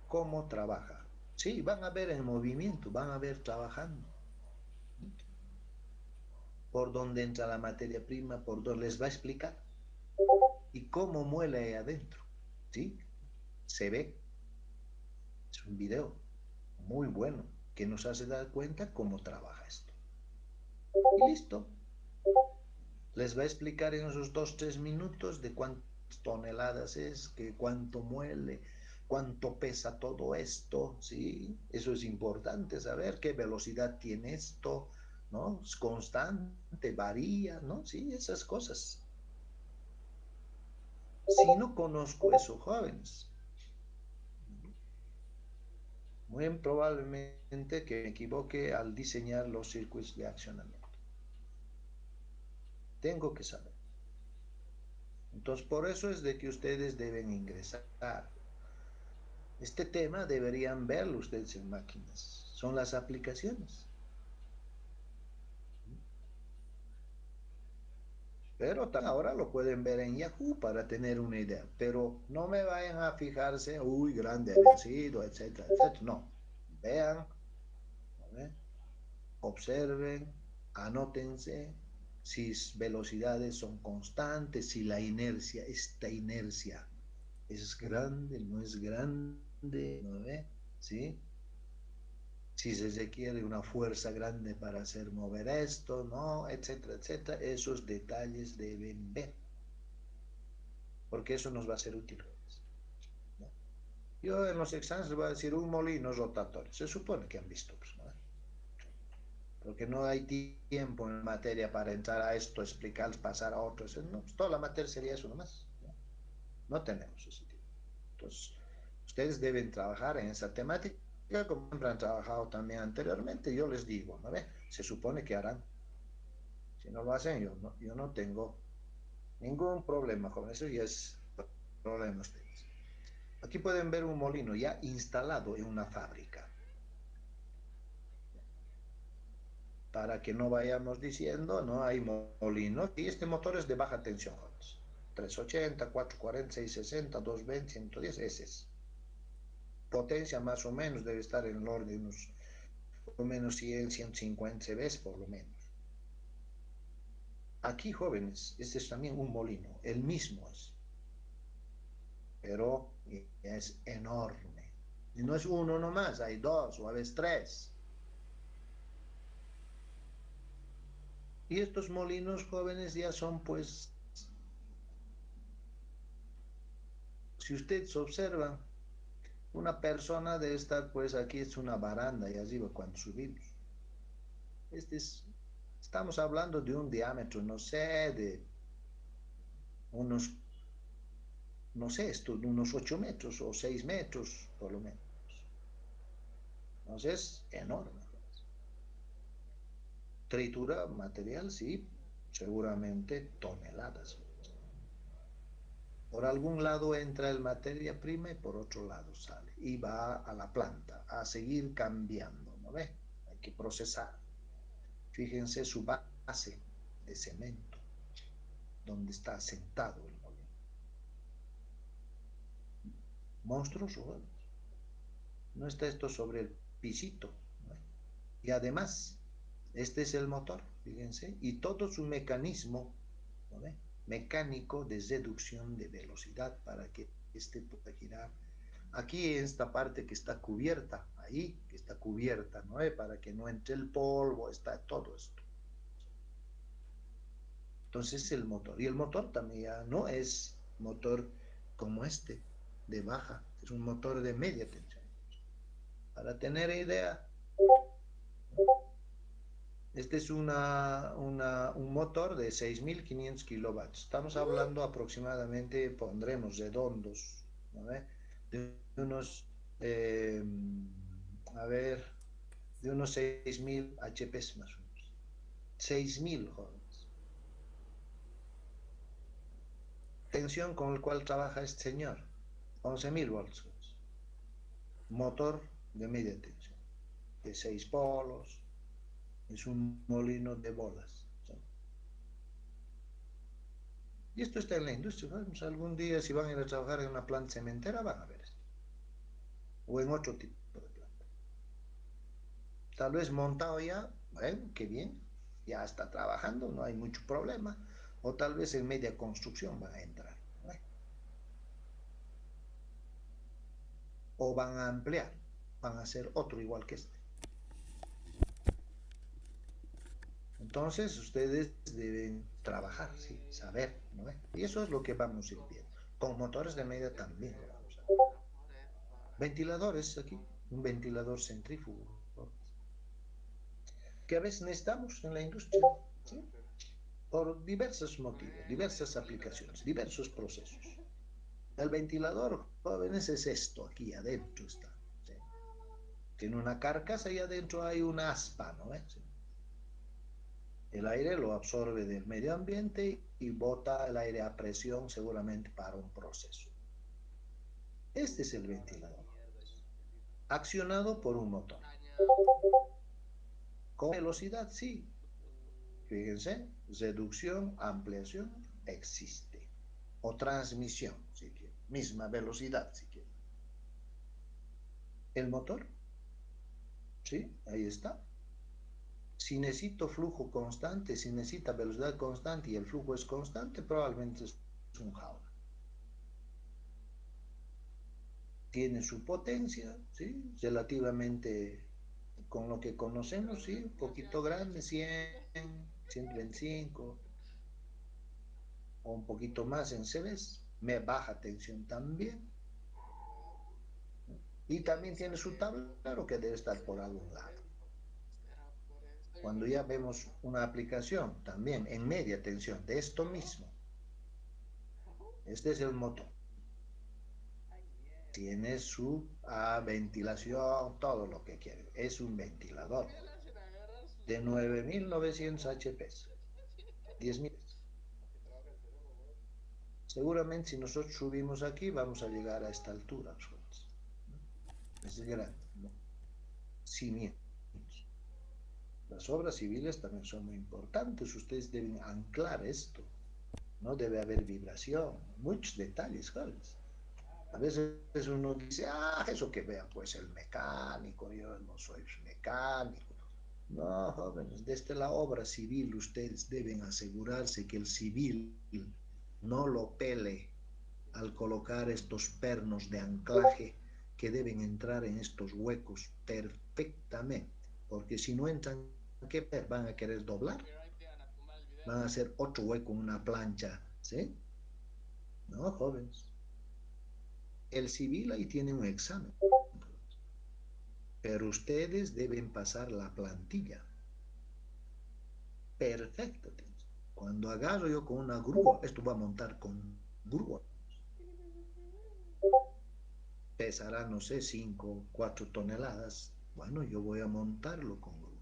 cómo trabaja. Sí, van a ver en movimiento, van a ver trabajando. Por dónde entra la materia prima, por dónde les va a explicar. Y cómo muele ahí adentro. ¿Sí? Se ve. Es un video muy bueno que nos hace dar cuenta cómo trabaja esto. Y listo. Les va a explicar en esos 2, 3 minutos de cuántas toneladas es, que cuánto muele, cuánto pesa todo esto, ¿sí? Eso es importante saber qué velocidad tiene esto, ¿no? Es constante, varía, ¿no? Sí, esas cosas. Si no conozco eso, jóvenes, muy probablemente que me equivoque al diseñar los circuitos de accionamiento. Tengo que saber. Entonces, por eso es de que ustedes deben ingresar. Este tema deberían verlo ustedes en máquinas. Son las aplicaciones. Pero ahora lo pueden ver en Yahoo para tener una idea. Pero no me vayan a fijarse, uy, grande ha sido, etcétera, etcétera. No. Vean, ¿no? Observen, anótense si velocidades son constantes, si la inercia, esta inercia es grande, no es grande, ¿no ve? ¿Sí? Si se requiere una fuerza grande para hacer mover esto, ¿no? Etcétera, etcétera. Esos detalles deben ver, porque eso nos va a ser útil, ¿no? Yo en los exámenes les voy a decir un molino rotatorio. Se supone que han visto, pues, ¿no? Porque no hay tiempo en materia para entrar a esto, explicar, pasar a otros. No, pues toda la materia sería eso nomás. No, no tenemos ese tiempo. Entonces, ustedes deben trabajar en esa temática como siempre han trabajado también anteriormente. Yo les digo, ¿no ve? Se supone que harán. Si no lo hacen, yo no tengo ningún problema con eso y es problema de ustedes. Aquí pueden ver un molino ya instalado en una fábrica. Para que no vayamos diciendo, no hay molinos. Y este motor es de baja tensión, 380, 440, 660, 220, 110, ese es. Potencia más o menos debe estar en el orden de unos, por lo menos 100, 150 CVs, por lo menos. Aquí, jóvenes, este es también un molino, el mismo es, pero es enorme. Y no es uno nomás, hay dos o a veces tres. Y estos molinos jóvenes ya son pues Si ustedes observan, una persona debe estar, pues aquí es una baranda y arriba cuando subimos. Este es, estamos hablando de un diámetro, no sé, de unos, no sé, esto, de unos 8 metros o 6 metros, por lo menos. Entonces, es enorme. Tritura material, sí, seguramente toneladas. Por algún lado entra el materia prima y por otro lado sale. Y va a la planta a seguir cambiando, ¿no ve? Hay que procesar. Fíjense su base de cemento, donde está sentado el molino. Monstruos humanos. No está esto sobre el pisito, ¿no? Y además, este es el motor, fíjense, y todo su mecanismo, ¿no ve? Mecánico de reducción de velocidad para que este pueda girar. Aquí esta parte que está cubierta, ahí, que está cubierta, ¿no? Para que no entre el polvo, está todo esto. Entonces el motor, y el motor también ya no es motor como este, de baja, es un motor de media tensión. Para tener idea, este es un motor de 6.500 kilovatios. Estamos hablando aproximadamente, pondremos redondos, ¿no? De unos, a ver, de unos 6.000 HPs más o menos. 6.000 jóvenes. Tensión con el cual trabaja este señor, 11.000 volts. Motor de media tensión, de 6 polos, es un molino de bolas. ¿Sí? Y esto está en la industria. Pues algún día, si van a ir a trabajar en una planta cementera, van a ver esto. O en otro tipo de planta. Tal vez montado ya, bueno, qué bien, ya está trabajando, no hay mucho problema. O tal vez en media construcción van a entrar. O van a ampliar, van a hacer otro igual que este. Entonces ustedes deben trabajar, ¿sí? Saber, ¿no? Y eso es lo que vamos a ir viendo. Con motores de media también. Ventiladores aquí, un ventilador centrífugo, que a veces necesitamos en la industria, ¿sí? Por diversos motivos, diversas aplicaciones, diversos procesos. El ventilador, jóvenes, es esto, aquí adentro está. ¿Sí? Tiene una carcasa y adentro hay una aspa, ¿no? ¿Sí? El aire lo absorbe del medio ambiente y bota el aire a presión seguramente para un proceso. Este es el ventilador, accionado por un motor. Con velocidad, sí. Fíjense, reducción, ampliación, existe. O transmisión, si quieren. Misma velocidad, si quieren. El motor, sí, ahí está. Si necesito flujo constante, si necesita velocidad constante y el flujo es constante, probablemente es un jaula. Tiene su potencia, ¿sí? Relativamente con lo que conocemos, sí, un poquito grande, 100, 125 o un poquito más en CVs, me baja tensión también. Y también tiene su tablero que debe estar por algún lado. Cuando ya vemos una aplicación también en media tensión de esto mismo, este es el motor. Tiene su ventilación, todo lo que quiere. Es un ventilador de 9.900 HPs, 10.000. Seguramente si nosotros subimos aquí vamos a llegar a esta altura. Es grande, ¿no? Cimientos. Las obras civiles también son muy importantes. Ustedes deben anclar esto. No debe haber vibración. Muchos detalles, ¿sabes? A veces uno dice, eso que vea pues el mecánico, yo no soy mecánico. No, jóvenes, desde la obra civil ustedes deben asegurarse que el civil no lo pele al colocar estos pernos de anclaje que deben entrar en estos huecos perfectamente, porque si no entran, ¿qué van a querer doblar? Van a hacer otro hueco en una plancha, ¿sí? No, jóvenes. El civil ahí tiene un examen, pero ustedes deben pasar la plantilla. Perfecto. Cuando agarro yo con una grúa, esto va a montar con grúa. Pesará, no sé, 5, 4 toneladas. Bueno, yo voy a montarlo con grúa.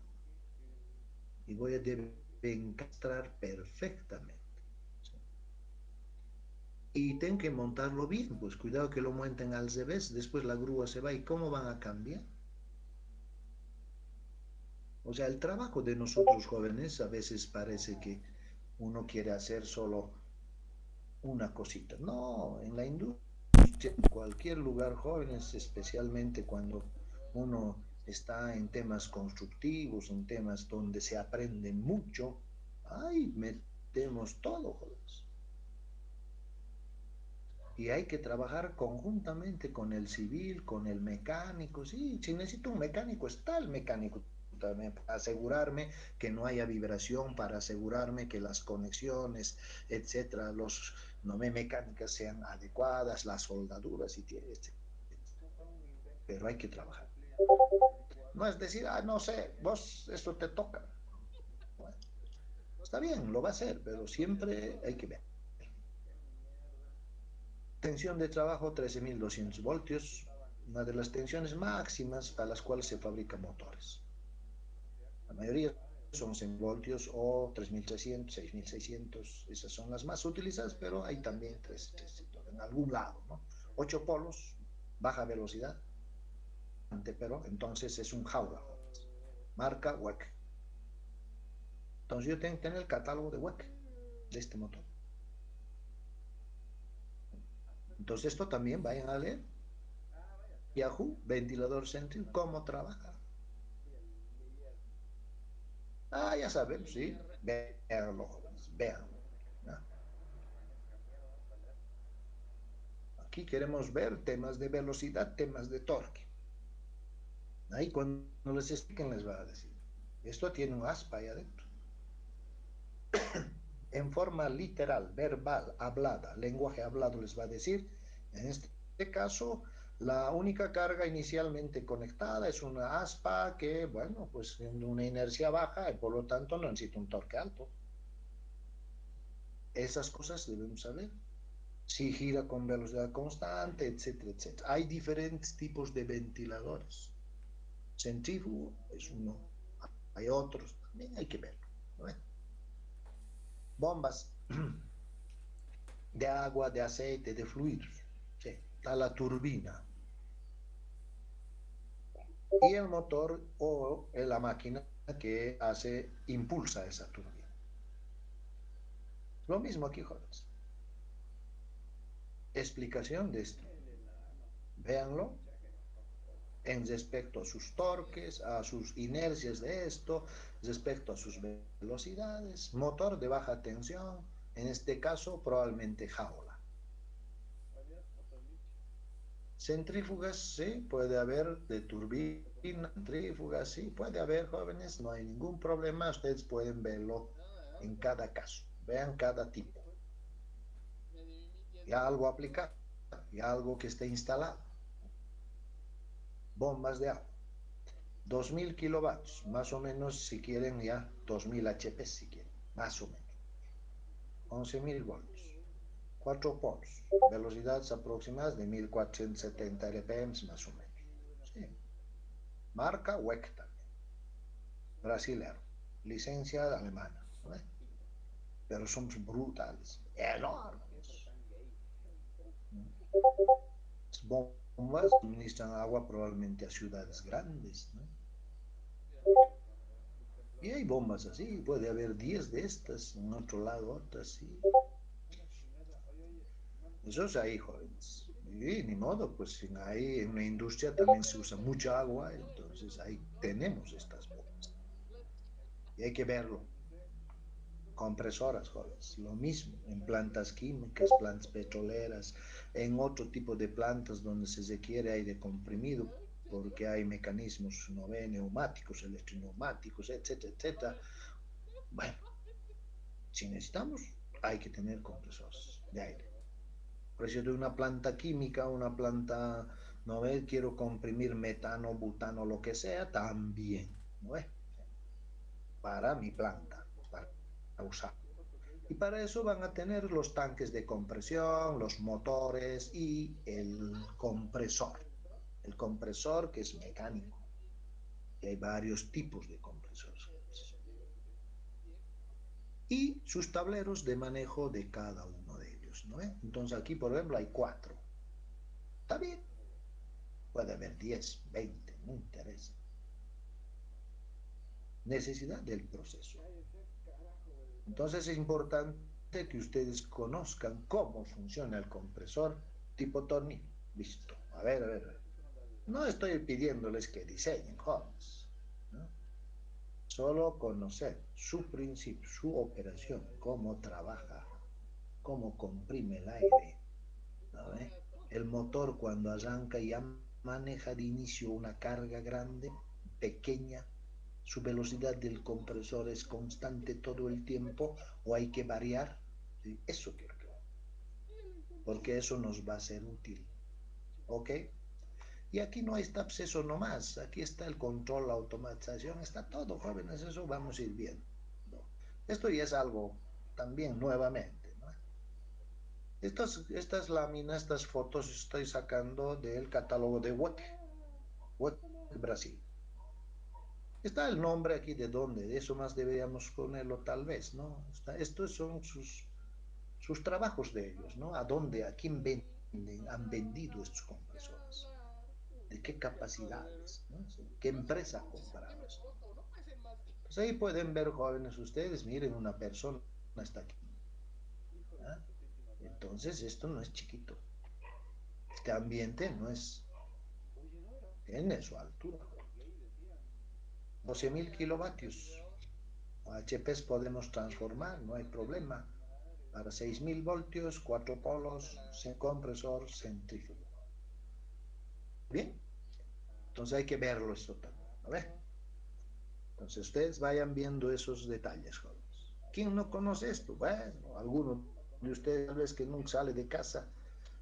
Y voy a encastrar perfectamente. ¿Sí? Y tengo que montarlo bien, pues cuidado que lo monten al revés, después la grúa se va y ¿cómo van a cambiar? O sea, el trabajo de nosotros jóvenes a veces parece que uno quiere hacer solo una cosita. No, en la industria, en cualquier lugar, jóvenes, especialmente cuando uno está en temas constructivos, en temas donde se aprende mucho, ahí metemos todo, jóvenes. Y hay que trabajar conjuntamente con el civil, con el mecánico. Sí, si necesito un mecánico, está el mecánico también para asegurarme que no haya vibración, para asegurarme que las conexiones, etcétera, los no me mecánicas sean adecuadas, las soldaduras, y etcétera. Pero hay que trabajar. No es decir, ah, no sé, vos, esto te toca. Bueno, está bien, lo va a hacer, pero siempre hay que ver. Tensión de trabajo 13.200 voltios, una de las tensiones máximas a las cuales se fabrican motores. La mayoría son 100 voltios o 3.300, 6.600, esas son las más utilizadas, pero hay también 3.300 en algún lado, ¿no? 8 polos, baja velocidad, pero entonces es un jaula, marca WEC. Entonces yo tengo que tener el catálogo de WEC de este motor. Entonces esto también vayan a leer. Yahoo, ventilador central, cómo trabaja. Ah, ya saben, sí, véanlo, jóvenes, véanlo. ¿No? Aquí queremos ver temas de velocidad, temas de torque. Ahí cuando les expliquen les va a decir, esto tiene un aspa ahí adentro. En forma literal, verbal, hablada, lenguaje hablado les va a decir, en este caso, la única carga inicialmente conectada es una aspa que, bueno, pues tiene una inercia baja y por lo tanto no necesita un torque alto. Esas cosas debemos saber. Si gira con velocidad constante, etcétera, etcétera. Hay diferentes tipos de ventiladores. Centrífugo es uno, hay otros, también hay que verlo. ¿No? Bombas de agua, de aceite, de fluidos. Sí, está la turbina. Y el motor o la máquina que impulsa esa turbina. Lo mismo aquí, jóvenes. Explicación de esto. Véanlo en respecto a sus torques, a sus inercias de esto, respecto a sus velocidades, motor de baja tensión, en este caso probablemente jaula. Centrífugas, sí, puede haber de turbina, centrífugas, sí, puede haber, jóvenes, no hay ningún problema, ustedes pueden verlo en cada caso, vean cada tipo. Ya algo aplicado, ya algo que esté instalado. Bombas de agua. 2.000 kilovatios, más o menos si quieren ya 2.000 HP si quieren, más o menos. 11.000 voltios. 4 polos, velocidades aproximadas de 1.470 RPM más o menos. Sí. Marca WEC también, brasilero, licencia alemana, ¿no? Pero son brutales, enormes. Las bombas suministran agua probablemente a ciudades grandes, ¿no? Y hay bombas así, puede haber 10 de estas, en otro lado otras, sí. Eso es ahí, jóvenes. Y ni modo, pues ahí en la industria también se usa mucha agua, entonces ahí tenemos estas bombas. Y hay que verlo. Compresoras, jóvenes, lo mismo, en plantas químicas, plantas petroleras, en otro tipo de plantas donde se requiere aire comprimido, porque hay mecanismos no ve, neumáticos, electroneumáticos, etcétera, etcétera. Bueno, si necesitamos, hay que tener compresores de aire. precio de una planta química, una planta, ¿no ve? Quiero comprimir metano, butano, lo que sea, también, ¿no ve? Para mi planta, para usar. Y para eso van a tener los tanques de compresión, los motores y el compresor. El compresor que es mecánico. Y hay varios tipos de compresores. Y sus tableros de manejo de cada uno de ellos, ¿no? Entonces aquí, por ejemplo, hay 4. Está bien. Puede haber 10, 20, no interesa. Necesidad del proceso. Entonces es importante que ustedes conozcan cómo funciona el compresor tipo tornillo. Listo. A ver, a ver. No estoy pidiéndoles que diseñen, jóvenes, ¿no? Solo conocer su principio, su operación, cómo trabaja, cómo comprime el aire, ¿no? El motor cuando arranca ya maneja de inicio una carga grande, pequeña, su velocidad del compresor es constante todo el tiempo o hay que variar. ¿Sí? Eso quiero que porque eso nos va a ser útil. ¿Ok? Y aquí no está acceso nomás, aquí está el control, la automatización, está todo, jóvenes, eso vamos a ir viendo. Esto ya es algo también nuevamente, ¿no? Estas láminas, estas fotos estoy sacando del catálogo de WEC Brasil. Está el nombre aquí de dónde, de eso más deberíamos ponerlo tal vez, ¿no? Estos son sus trabajos de ellos, ¿no? A dónde, a quién venden, han vendido estos compresores, de qué capacidades, ¿no? ¿Qué empresa compraba esto? Pues ahí pueden ver, jóvenes, ustedes, miren, una persona está aquí. ¿Ah? Entonces, esto no es chiquito. Este ambiente no es, tiene su altura. 12.000 kilovatios. HPs podemos transformar, no hay problema. Para 6.000 voltios, 4 polos, sin compresor, centrífugo. Bien, entonces hay que verlo esto también. A ver. Entonces ustedes vayan viendo esos detalles, jóvenes. ¿Quién no conoce esto? Bueno, algunos de ustedes tal vez que nunca sale de casa,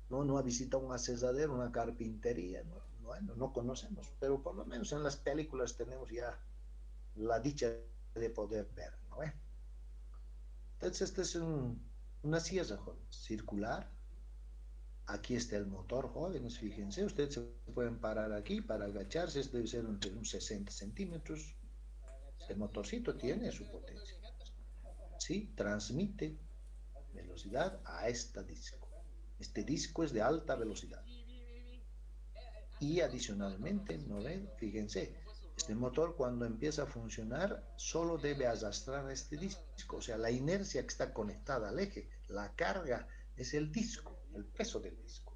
no ha visitado un asesadero, una carpintería, ¿no? Bueno, no conocemos, pero por lo menos en las películas tenemos ya la dicha de poder ver, ¿no? Entonces, esta es una sierra, jóvenes, circular. Aquí está el motor, jóvenes, fíjense, ustedes se pueden parar aquí para agacharse, esto debe ser entre unos 60 centímetros. Este motorcito tiene su potencia. Sí, transmite velocidad a este disco. Este disco es de alta velocidad. Y adicionalmente, ¿no ven? Fíjense, este motor cuando empieza a funcionar solo debe arrastrar a este disco, o sea, la inercia que está conectada al eje, la carga es el disco, el peso del disco.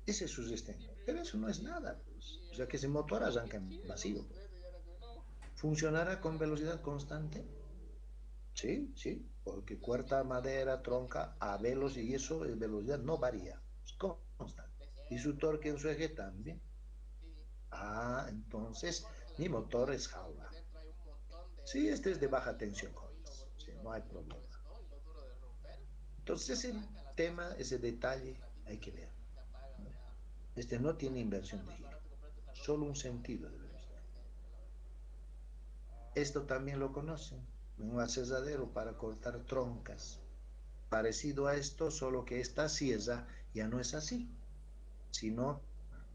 Ese es su sistema, pero eso no es nada, pues. O sea que ese motor arranca en vacío. Pues. ¿Funcionará con velocidad constante? Sí, sí, porque cuerta, madera, tronca, a velocidad y eso, en velocidad no varía, es constante. Y su torque en su eje también. Ah, entonces mi motor es jaula. Sí, este es de baja tensión, jóvenes. Sí, no hay problema. Entonces ese tema, ese detalle hay que ver. ¿No? Este no tiene inversión de giro, solo un sentido de velocidad. Esto también lo conocen, un asesadero para cortar troncas. Parecido a esto, solo que esta sierra ya no es así, sino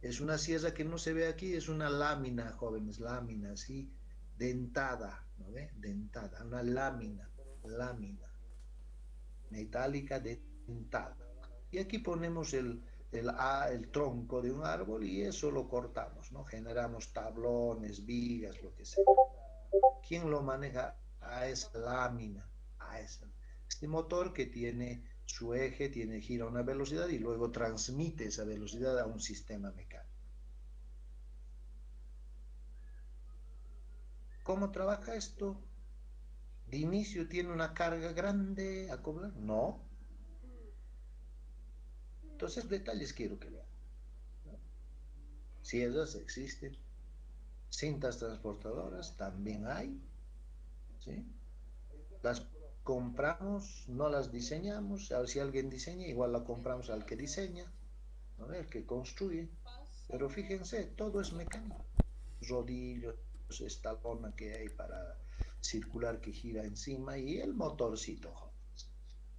es una sierra que no se ve aquí, es una lámina, jóvenes, lámina, así, dentada, ¿no ve? Dentada, una lámina, metálica dentada. Y aquí ponemos el tronco de un árbol y eso lo cortamos, ¿no? Generamos tablones, vigas, lo que sea. ¿Quién lo maneja? A esa lámina, a esa. Este motor que tiene su eje, tiene gira a una velocidad y luego transmite esa velocidad a un sistema mecánico. ¿Cómo trabaja esto? ¿De inicio tiene una carga grande a cobrar? No. Entonces, detalles quiero que vean. ¿No? Si esas existen, cintas transportadoras también hay. ¿Sí? Las compramos, no las diseñamos, a ver si alguien diseña, igual la compramos al que diseña, ¿no? El que construye, pero fíjense, todo es mecánico, rodillos, esta lona que hay para circular que gira encima y el motorcito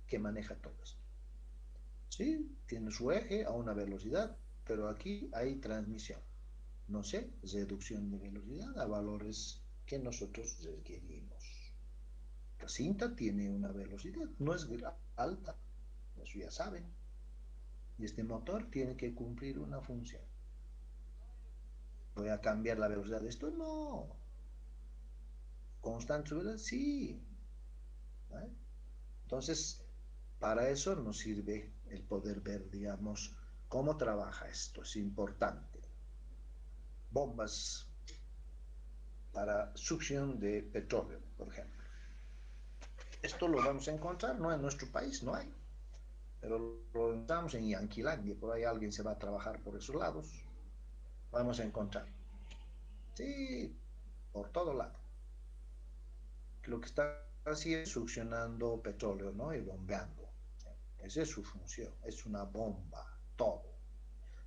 que maneja todo esto. Sí, tiene su eje a una velocidad, pero aquí hay transmisión, no sé, reducción de velocidad a valores que nosotros requerimos. La cinta tiene una velocidad, no es alta, eso ya saben. Y este motor tiene que cumplir una función. ¿Voy a cambiar la velocidad de esto? No. ¿Constante su velocidad? Sí. ¿Vale? Entonces, para eso nos sirve el poder ver, digamos, cómo trabaja esto. Es importante. Bombas para succión de petróleo, por ejemplo. Esto lo vamos a encontrar, no en nuestro país, no hay. Pero lo encontramos en Yanquilandia, por ahí alguien se va a trabajar por esos lados. Vamos a encontrar. Sí, por todo lado. Lo que está haciendo es succionando petróleo, ¿no? Y bombeando. Esa es su función, es una bomba, todo.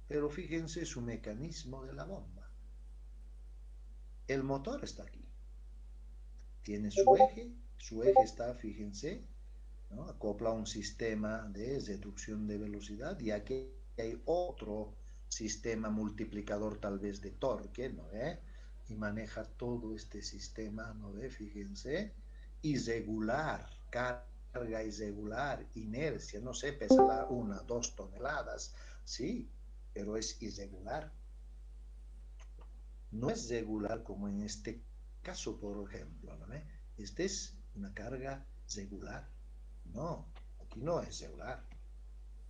Pero fíjense su mecanismo de la bomba. El motor está aquí. Tiene su eje está, fíjense, ¿no? Acopla un sistema de reducción de velocidad y aquí hay otro sistema multiplicador tal vez de torque, ¿no ve? Y maneja todo este sistema, ¿no ve? Fíjense, irregular, carga irregular, inercia, no sé, pesará 1, 2 toneladas, sí, pero es irregular. No es regular como en este caso, por ejemplo, ¿no ve? Este es una carga regular. No, aquí no es regular,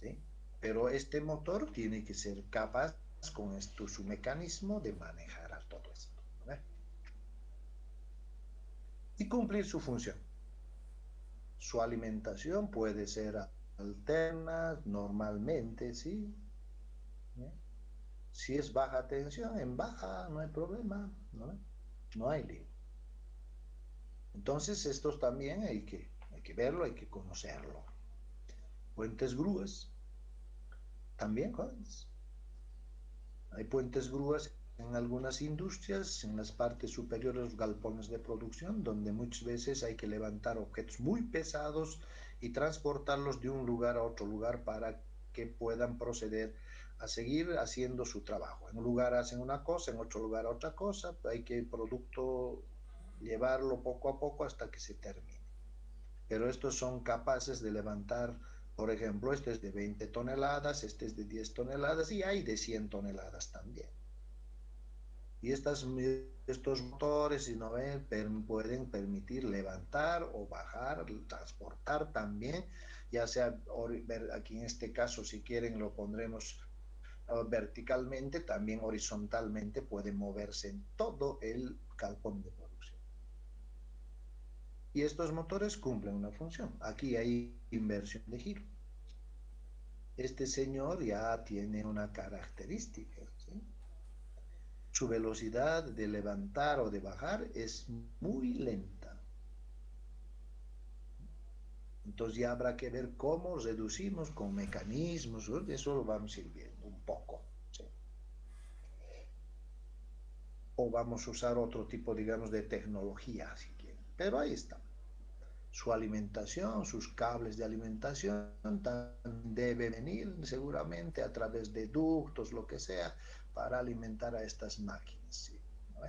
¿sí? Pero este motor tiene que ser capaz con esto, su mecanismo de manejar a todo esto, ¿no? Y cumplir su función. Su alimentación puede ser alterna, normalmente, ¿sí? ¿Eh? Si es baja tensión, en baja, no hay problema, ¿no? No hay lío. Entonces, estos también hay que verlo, hay que conocerlo. Puentes grúas, también, jóvenes. Hay puentes grúas en algunas industrias, en las partes superiores, los galpones de producción, donde muchas veces hay que levantar objetos muy pesados y transportarlos de un lugar a otro lugar para que puedan proceder a seguir haciendo su trabajo. En un lugar hacen una cosa, en otro lugar otra cosa, hay que el producto llevarlo poco a poco hasta que se termine. Pero estos son capaces de levantar, por ejemplo, este es de 20 toneladas, este es de 10 toneladas y hay de 100 toneladas también. Y estos motores, si no ven, pueden permitir levantar o bajar, transportar también, ya sea aquí en este caso, si quieren, lo pondremos verticalmente, también horizontalmente puede moverse en todo el galpón de producción. Y estos motores cumplen una función. Aquí hay inversión de giro. Este señor ya tiene una característica, ¿sí? Su velocidad de levantar o de bajar es muy lenta. Entonces ya habrá que ver cómo reducimos con mecanismos, eso lo vamos a ir viendo un poco, ¿sí? O vamos a usar otro tipo, digamos, de tecnología, si quieren. Pero ahí está. Su alimentación, sus cables de alimentación debe venir seguramente a través de ductos, lo que sea, para alimentar a estas máquinas, ¿sí? ¿No?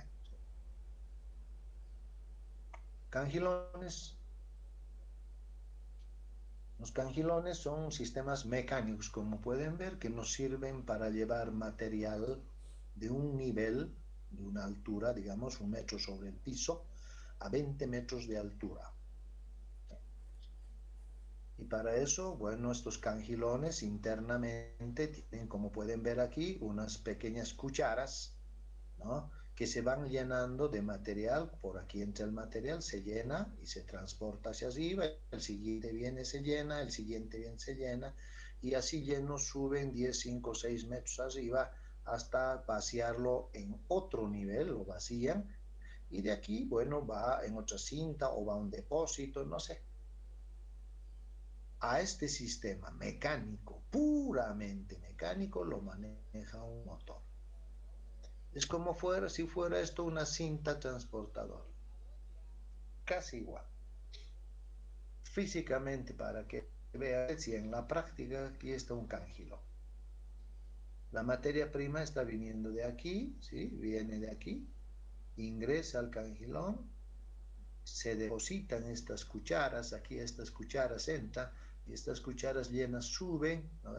Cangilones. Los cangilones son sistemas mecánicos, como pueden ver, que nos sirven para llevar material de un nivel, de una altura, digamos, 1 metro sobre el piso, a 20 metros de altura. Y para eso, bueno, estos cangilones internamente tienen, como pueden ver aquí, unas pequeñas cucharas, ¿no? Que se van llenando de material. Por aquí entra el material, se llena y se transporta hacia arriba. El siguiente viene, se llena, el siguiente viene, se llena. Y así llenos suben 10, 5, 6 metros arriba hasta vaciarlo en otro nivel, lo vacían. Y de aquí, bueno, va en otra cinta o va a un depósito, no sé. A este sistema mecánico, puramente mecánico, lo maneja un motor. Es como si fuera esto una cinta transportadora. Casi igual. Físicamente, para que vean si en la práctica aquí está un cangilón. La materia prima está viniendo de aquí, ¿sí? Viene de aquí, ingresa al cangilón, se depositan estas cucharas, aquí estas cucharas entran, y estas cucharas llenas suben, ¿no?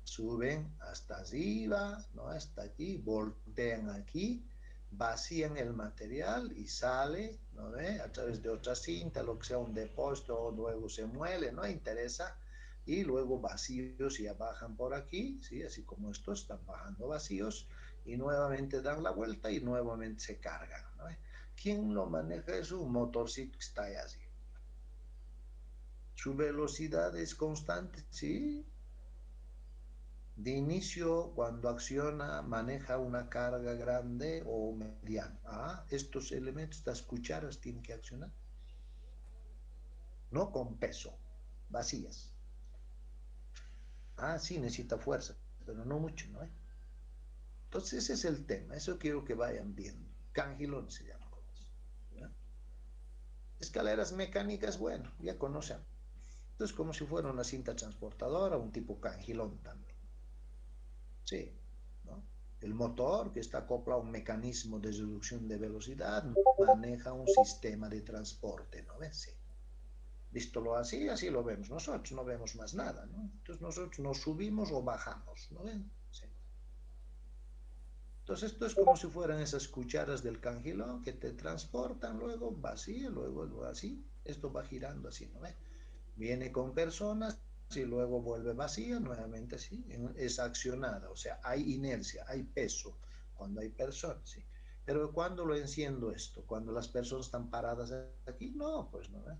Suben hasta arriba, ¿no? Hasta aquí, voltean aquí, vacían el material y sale, ¿no? A través de otra cinta, lo que sea un depósito, luego se muele, no interesa, y luego vacíos ya bajan por aquí, ¿sí? Así como estos están bajando vacíos, y nuevamente dan la vuelta y nuevamente se cargan, ¿no? ¿Quién lo maneja? Es un motorcito que está ahí así. Su velocidad es constante, ¿sí? De inicio, cuando acciona, maneja una carga grande o mediana. Ah, estos elementos, estas cucharas tienen que accionar. No con peso, vacías. Ah, sí, necesita fuerza, pero no mucho, ¿no? Entonces ese es el tema, eso quiero que vayan viendo. Cangilón se llama. ¿Ya? Escaleras mecánicas, bueno, ya conocen. Entonces como si fuera una cinta transportadora, un tipo cangilón también. Sí, ¿no? El motor, que está acoplado a un mecanismo de reducción de velocidad, maneja un sistema de transporte, ¿no ves? Sí. Vístolo así, así lo vemos. Nosotros no vemos más nada, ¿no? Entonces nosotros nos subimos o bajamos, ¿no ven? Sí. Entonces esto es como si fueran esas cucharas del cangilón que te transportan, luego vacío, luego así. Esto va girando así, ¿no ven? Viene con personas y luego vuelve vacía, nuevamente así, es accionada, o sea, hay inercia, hay peso cuando hay personas, ¿sí? Pero cuando lo enciendo esto, cuando las personas están paradas aquí, no, pues no, ¿eh?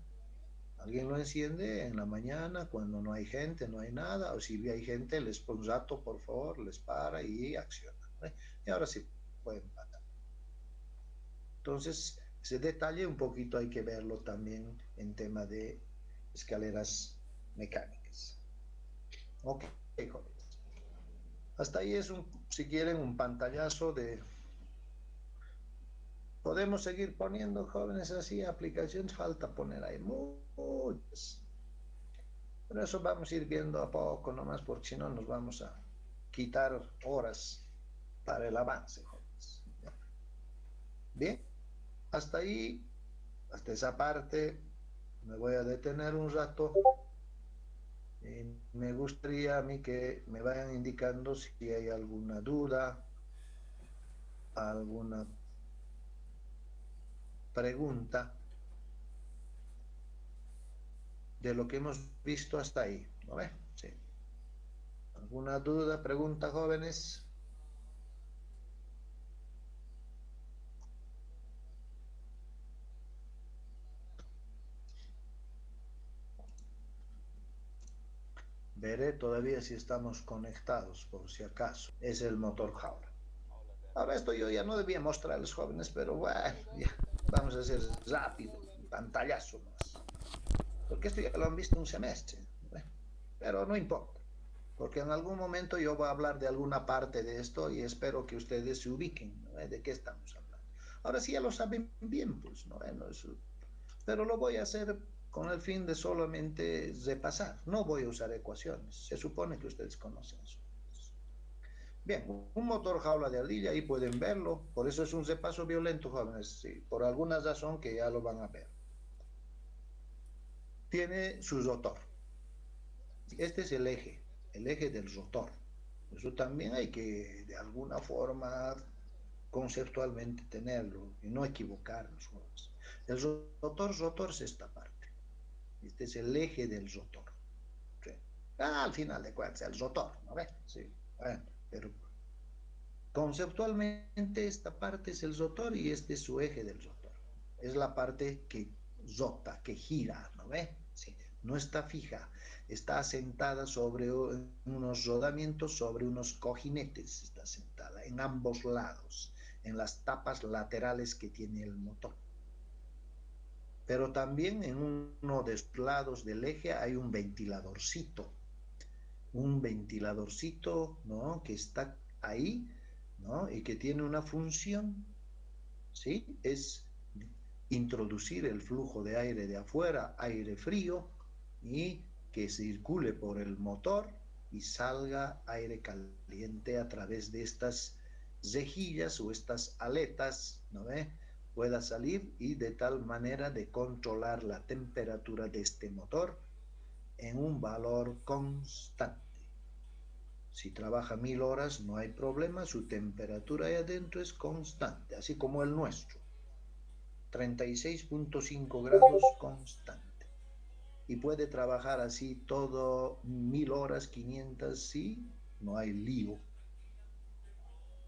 Alguien lo enciende en la mañana, cuando no hay gente, no hay nada, o si hay gente, les pone un rato, por favor, les para y acciona, ¿eh? Y ahora sí pueden parar. Entonces, ese detalle un poquito hay que verlo también en tema de escaleras mecánicas. Ok, jóvenes. Hasta ahí es si quieren, un pantallazo de... Podemos seguir poniendo, jóvenes, así, aplicaciones, falta poner ahí muchas. Por eso vamos a ir viendo a poco nomás, porque si no nos vamos a quitar horas para el avance, jóvenes. Bien, hasta ahí, hasta esa parte, me voy a detener un rato. Me gustaría a mí que me vayan indicando si hay alguna duda, alguna pregunta de lo que hemos visto hasta ahí, ¿no ve? Sí. ¿Alguna duda, pregunta, jóvenes? Veré todavía si estamos conectados, por si acaso. Es el motor jaula. Ahora esto yo ya no debía mostrarles, jóvenes, pero bueno, ya. Vamos a hacer rápido, un pantallazo más. Porque esto ya lo han visto un semestre, ¿no? Pero no importa, porque en algún momento yo voy a hablar de alguna parte de esto y espero que ustedes se ubiquen, ¿no? ¿De qué estamos hablando? Ahora sí ya lo saben bien, pues, ¿no? Pero lo voy a hacer con el fin de solamente repasar. No voy a usar ecuaciones. Se supone que ustedes conocen eso. Bien, un motor jaula de ardilla, ahí pueden verlo. Por eso es un repaso violento, jóvenes. Sí, por alguna razón que ya lo van a ver. Tiene su rotor. Este es el eje del rotor. Eso también hay que, de alguna forma, conceptualmente tenerlo y no equivocarnos, jóvenes. El rotor es esta parte. Este es el eje del rotor. ¿Sí? Al final de cuentas, el rotor, ¿no ves? Sí. Bueno, pero conceptualmente esta parte es el rotor y este es su eje del rotor. Es la parte que rota, que gira, ¿no ves? Sí. No está fija, está asentada sobre unos rodamientos, sobre unos cojinetes, está sentada en ambos lados, en las tapas laterales que tiene el motor. pero también en uno de los lados del eje hay un ventiladorcito, ¿no? Que está ahí, ¿no? Y que tiene una función, ¿sí? Es introducir el flujo de aire de afuera, aire frío, y que circule por el motor y salga aire caliente a través de estas rejillas o estas aletas, ¿no ve? Pueda salir y de tal manera de controlar la temperatura de este motor en un valor constante. Si trabaja 1000 horas no hay problema, su temperatura ahí adentro es constante, así como el nuestro. 36.5 grados constante. Y puede trabajar así todo 1000 horas, 500, sí, no hay lío.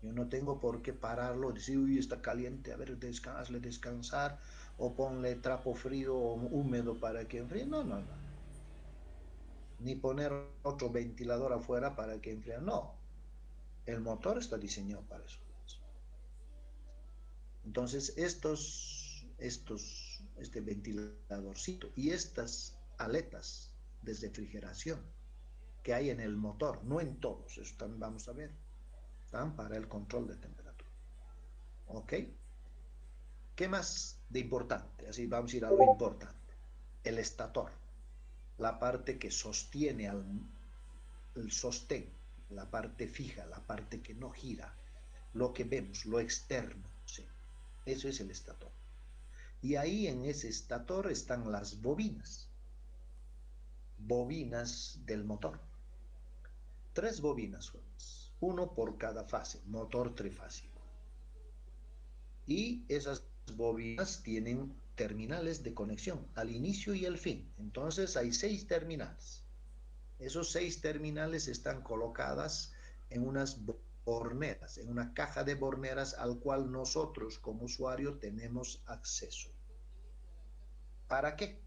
Yo no tengo por qué pararlo, decir, uy, está caliente, a ver, hazle descansar, o ponle trapo frío o húmedo para que enfríe. No, no, no. Ni poner otro ventilador afuera para que enfríe. No. El motor está diseñado para eso. Entonces, este ventiladorcito y estas aletas de refrigeración que hay en el motor, no en todos, eso también vamos a ver, están para el control de temperatura. ¿Ok? ¿Qué más de importante? Así vamos a ir a lo importante. El estator, la parte que sostiene el sostén, la parte fija, la parte que no gira, lo que vemos, lo externo, ¿sí? Eso es el estator. Y ahí en ese estator están las bobinas del motor. 3 bobinas, uno por cada fase, motor trifásico. Y esas bobinas tienen terminales de conexión al inicio y al fin. Entonces hay 6 terminales. Esos 6 terminales están colocadas en unas borneras, en una caja de borneras al cual nosotros como usuario tenemos acceso. ¿Para qué?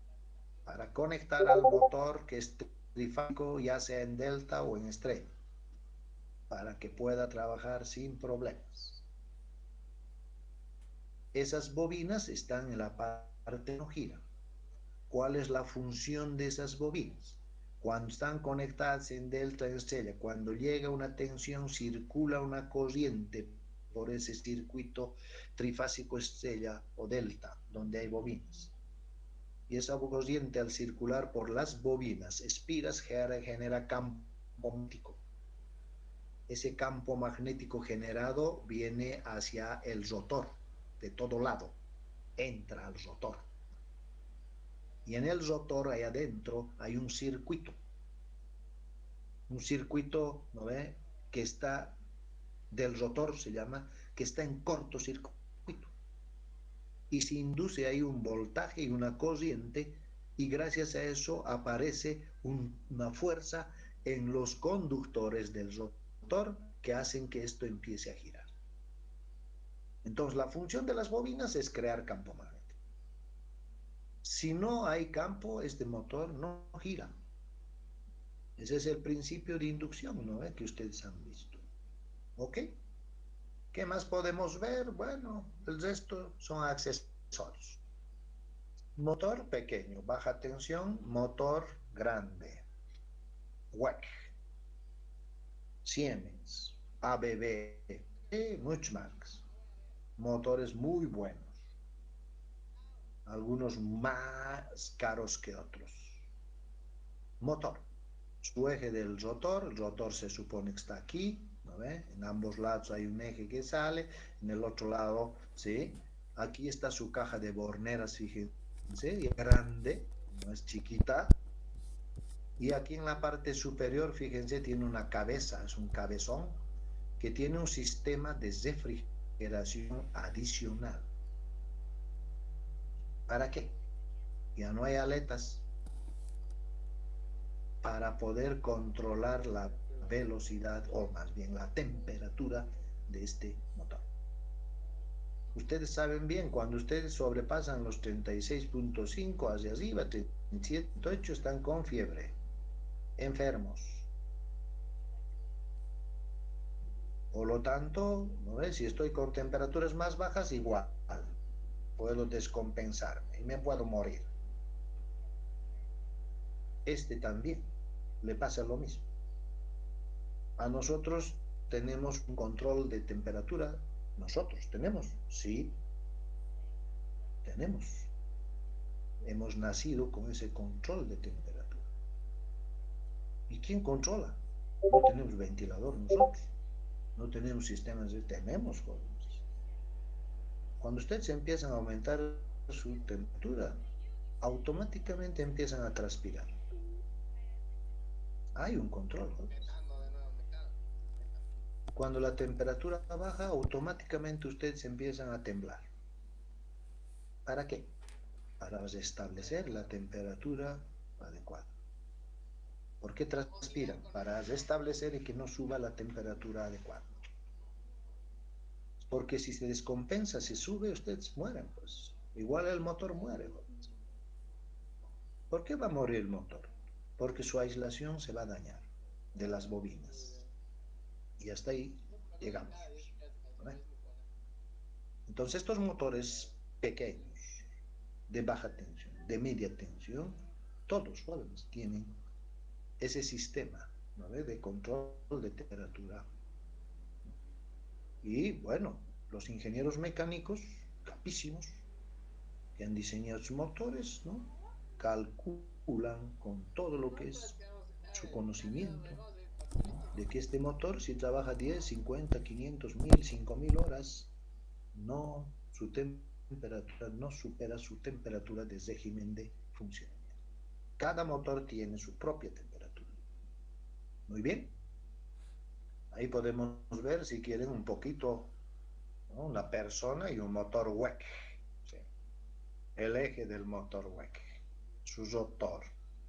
Para conectar al motor que es trifásico, ya sea en delta o en estrella, para que pueda trabajar sin problemas. Esas bobinas están en la parte no gira. ¿Cuál es la función de esas bobinas? Cuando están conectadas en delta en estrella, cuando llega una tensión, circula una corriente por ese circuito trifásico estrella o delta, donde hay bobinas. Y esa corriente al circular por las bobinas espiras genera campo magnético. Ese campo magnético generado viene hacia el rotor, de todo lado, entra al rotor. Y en el rotor, ahí adentro, hay un circuito, ¿no ve? Que está, del rotor se llama, que está en cortocircuito. Y se induce ahí un voltaje y una corriente, y gracias a eso aparece una fuerza en los conductores del rotor que hacen que esto empiece a girar. Entonces, la función de las bobinas es crear campo magnético. Si no hay campo, este motor no gira. Ese es el principio de inducción, ¿no? Que ustedes han visto. ¿Ok? ¿Qué más podemos ver? Bueno, el resto son accesorios. Motor pequeño, baja tensión, motor grande. WEC, Siemens, ABB, muchos marcas. Motores muy buenos. Algunos más caros que otros. Motor. Su eje del rotor, el rotor se supone que está aquí, ¿no ve? En ambos lados hay un eje que sale, en el otro lado, ¿sí? Aquí está su caja de borneras, fíjense, y es grande, no es chiquita. Y aquí en la parte superior, fíjense, tiene una cabeza, es un cabezón, que tiene un sistema de refrigeración adicional. ¿Para qué? Ya no hay aletas, para poder controlar la velocidad o más bien la temperatura de este motor. Ustedes saben bien, cuando ustedes sobrepasan los 36.5 hacia arriba, 37.8, están con fiebre, enfermos. Por lo tanto, ¿no ves? Si estoy con temperaturas más bajas, igual. puedo descompensarme y me puedo morir. Este también le pasa lo mismo. A nosotros tenemos un control de temperatura. Nosotros tenemos, sí, tenemos. Hemos nacido con ese control de temperatura. ¿Y quién controla? No tenemos ventilador nosotros. No tenemos sistemas de... Tenemos, jóvenes. Cuando ustedes empiezan a aumentar su temperatura, automáticamente empiezan a transpirar. Hay un control, jóvenes. Cuando la temperatura baja, automáticamente ustedes empiezan a temblar. ¿Para qué? Para restablecer la temperatura adecuada. ¿Por qué transpiran? Para restablecer y que no suba la temperatura adecuada. Porque si se descompensa, se sube, ustedes mueren, pues. Igual el motor muere, pues. ¿Por qué va a morir el motor? Porque su aislación se va a dañar de las bobinas. Y hasta ahí llegamos, ¿no? Entonces estos motores pequeños, de baja tensión, de media tensión, todos jóvenes tienen ese sistema, ¿no?, de control de temperatura. Y bueno, los ingenieros mecánicos, capísimos, que han diseñado sus motores, ¿no?, calculan con todo lo que es su conocimiento, ¿no?, de que este motor, si trabaja 10, 50, 500, 1000, 5000 horas, no, su temperatura no supera su temperatura de régimen de funcionamiento. Cada motor tiene su propia temperatura. Muy bien. Ahí podemos ver, si quieren, un poquito, ¿no?, una persona y un motor WEC. ¿Sí? El eje del motor WEC, su rotor,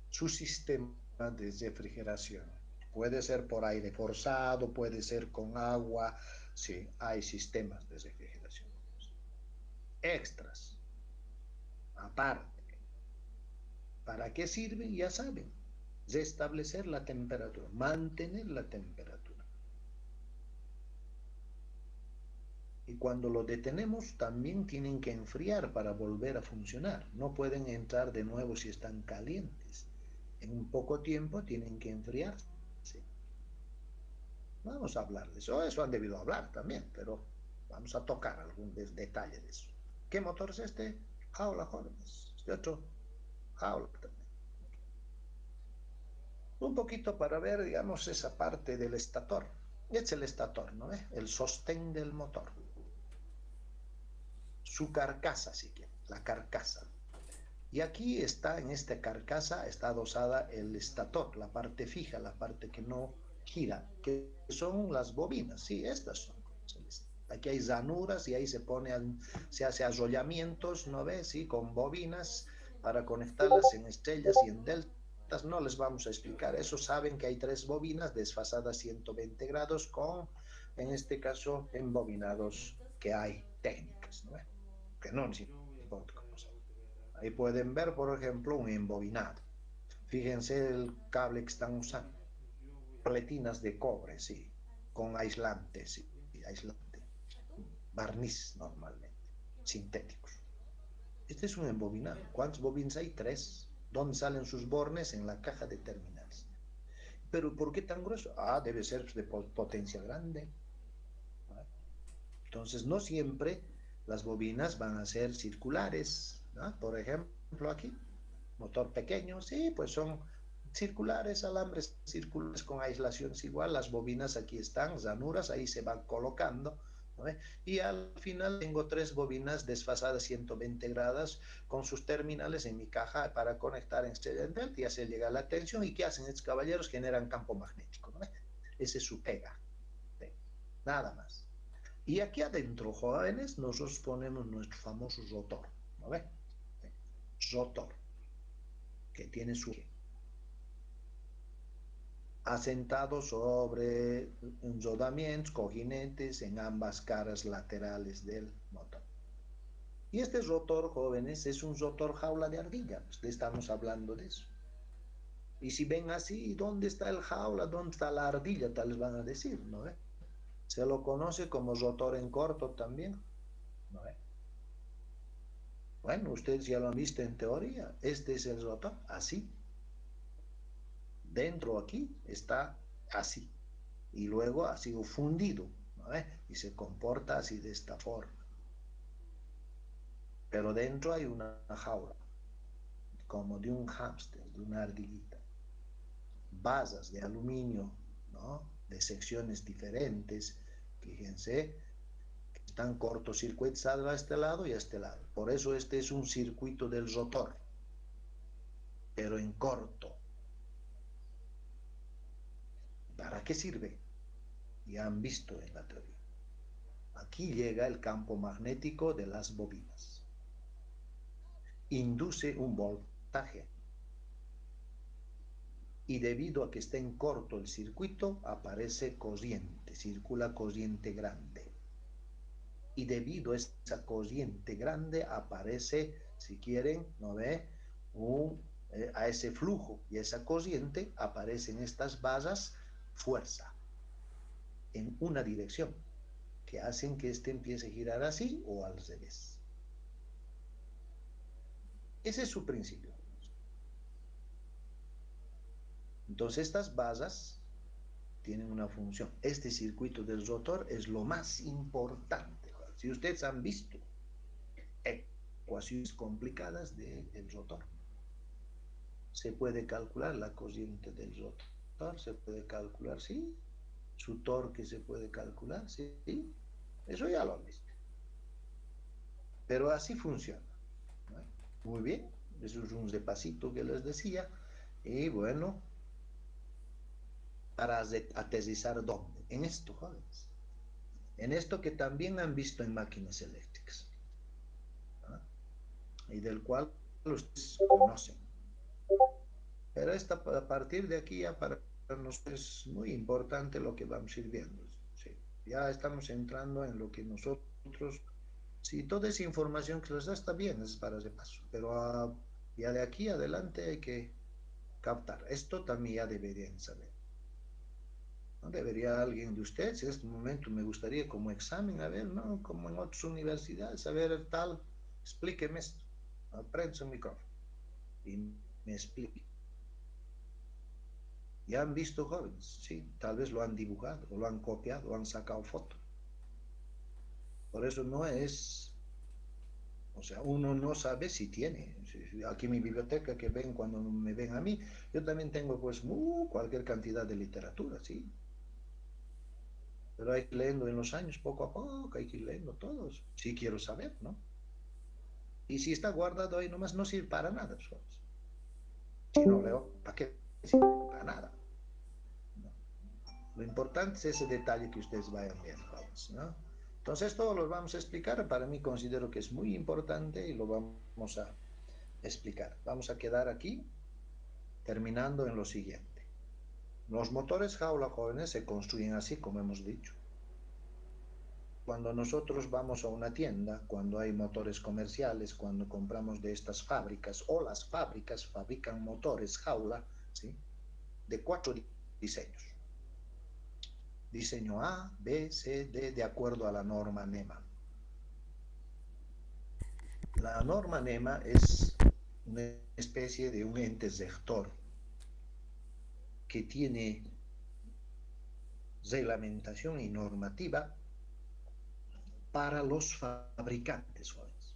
su sistema de refrigeración. Puede ser por aire forzado, puede ser con agua. Sí, hay sistemas de refrigeración extras, aparte. ¿Para qué sirven? Ya saben. Restablecer la temperatura, mantener la temperatura. Y cuando lo detenemos, también tienen que enfriar para volver a funcionar. No pueden entrar de nuevo si están calientes. En un poco tiempo tienen que enfriarse. Vamos a hablar de eso. Eso han debido hablar también, pero vamos a tocar algún detalle de eso. ¿Qué motor es este? Jaula, jóvenes. Este otro, jaula también. Un poquito para ver, digamos, esa parte del estator. Es el estator, ¿no? El sostén del motor. Su carcasa, si quieren, la carcasa. Y aquí está, en esta carcasa, está adosada el estator, la parte fija, la parte que no gira, que son las bobinas, sí, estas son. Aquí hay ranuras y ahí se hace arrollamientos, ¿no ves? Sí, con bobinas para conectarlas en estrellas y en deltas. No les vamos a explicar eso. Saben que hay 3 bobinas desfasadas 120 grados con, en este caso, embobinados, que hay técnicas, ¿no? Que no nos importa cómo son. Ahí pueden ver, por ejemplo, un embobinado. Fíjense el cable que están usando. Pletinas de cobre, sí, con aislante, sí, aislante. Barniz normalmente, sintéticos. Este es un embobinado. ¿Cuántos bobines hay? 3. ¿Dónde salen sus bornes? En la caja de terminales. ¿Pero por qué tan grueso? Ah, debe ser de potencia grande. Entonces, no siempre las bobinas van a ser circulares, ¿no? Por ejemplo, aquí, motor pequeño, sí, pues son circulares, alambres circulares con aislaciones igual. Las bobinas aquí están, ranuras, ahí se van colocando, ¿no? Y al final tengo 3 bobinas desfasadas 120 grados con sus terminales en mi caja para conectar en estrella en delta y hacer llegar la tensión. ¿Y qué hacen estos caballeros? Generan campo magnético, ¿no? Ese es su pega, ¿sí? Nada más. Y aquí adentro, jóvenes, nosotros ponemos nuestro famoso rotor, ¿no ven? Rotor, que tiene su asentado sobre rodamientos, cojinetes en ambas caras laterales del motor. Y este rotor, jóvenes, es un rotor jaula de ardilla. Pues le estamos hablando de eso. Y si ven así, ¿dónde está el jaula? ¿Dónde está la ardilla? Tal les van a decir, ¿no ve? Se lo conoce como rotor en corto también, ¿no ve? Bueno, ustedes ya lo han visto en teoría. Este es el rotor, así. Dentro aquí está así. Y luego ha sido fundido, ¿no? Y se comporta así de esta forma. Pero dentro hay una jaula, como de un hámster, de una ardillita. Basas de aluminio, ¿no? De secciones diferentes. Fíjense, están cortocircuitadas a este lado y a este lado. Por eso este es un circuito del rotor, pero en corto. ¿Para qué sirve? Ya han visto en la teoría. Aquí llega el campo magnético de las bobinas. Induce un voltaje. Y debido a que está en corto el circuito, aparece corriente, circula corriente grande. Y debido a esa corriente grande aparece, si quieren, ¿no ve? A ese flujo y a esa corriente aparecen estas basas fuerza en una dirección que hacen que este empiece a girar así o al revés. Ese es su principio. Entonces estas basas tienen una función. Este circuito del rotor es lo más importante. Si ustedes han visto ecuaciones complicadas del rotor, se puede calcular la corriente del rotor, se puede calcular, sí, su torque se puede calcular, sí, eso ya lo han visto. Pero así funciona, ¿no? Muy bien, eso es un repasito que les decía. Y bueno, para aterrizar ¿dónde? En esto, jóvenes. En esto que también han visto en máquinas eléctricas, ¿no? Y del cual ustedes conocen. Pero a partir de aquí ya para nosotros es muy importante lo que vamos a ir viendo. ¿Sí? Ya estamos entrando en lo que nosotros, si toda esa información que les da está bien, es para ese paso, pero ya de aquí adelante hay que captar. Esto también ya deberían saber. ¿No? Debería alguien de ustedes, en este momento me gustaría como examen, a ver, ¿no? Como en otras universidades, a ver tal, explíqueme esto, prende su micrófono y me explique. Ya han visto jóvenes, sí, tal vez lo han dibujado, o lo han copiado, o han sacado foto. Por eso no es, o sea, uno no sabe si tiene. Aquí en mi biblioteca que ven cuando me ven a mí, yo también tengo pues cualquier cantidad de literatura, sí. Pero hay que ir leyendo en los años, poco a poco, hay que ir leyendo todos. Sí quiero saber, ¿no? Y si está guardado ahí nomás no sirve para nada, jóvenes. Si no leo, ¿para qué sirve? Para nada. ¿No? Lo importante es ese detalle que ustedes vayan viendo, jóvenes, ¿no? Entonces, todos los vamos a explicar. Para mí considero que es muy importante y lo vamos a explicar. Vamos a quedar aquí terminando en lo siguiente. Los motores jaula jóvenes se construyen así, como hemos dicho. Cuando nosotros vamos a una tienda, cuando hay motores comerciales, cuando compramos de estas fábricas, o las fábricas fabrican motores jaula, ¿sí? De 4 diseños. Diseño A, B, C, D, de acuerdo a la norma NEMA. La norma NEMA es una especie de un ente rector que tiene reglamentación y normativa para los fabricantes jóvenes.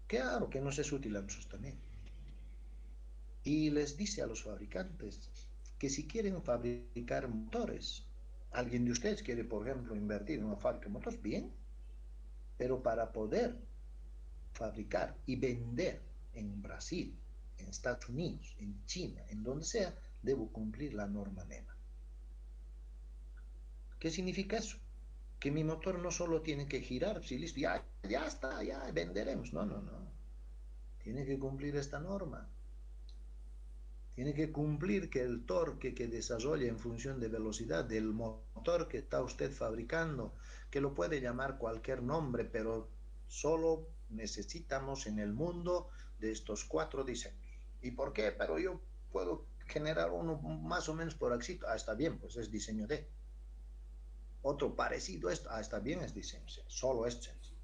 Claro que nos es útil a nosotros también. Y les dice a los fabricantes que si quieren fabricar motores, alguien de ustedes quiere, por ejemplo, invertir en una fábrica de motores, bien, pero para poder fabricar y vender en Brasil, en Estados Unidos, en China, en donde sea, debo cumplir la norma NEMA. ¿Qué significa eso? Que mi motor no solo tiene que girar, si listo, ya está, ya venderemos. No, no, no. Tiene que cumplir esta norma. Tiene que cumplir que el torque que desarrolla en función de velocidad del motor que está usted fabricando, que lo puede llamar cualquier nombre, pero solo necesitamos en el mundo de estos 4 diseños. ¿Y por qué? Pero yo puedo generar uno más o menos por éxito. Ah, está bien, pues es diseño D. Otro parecido a esto, ah, está bien, es diseño C. Solo es sencillo.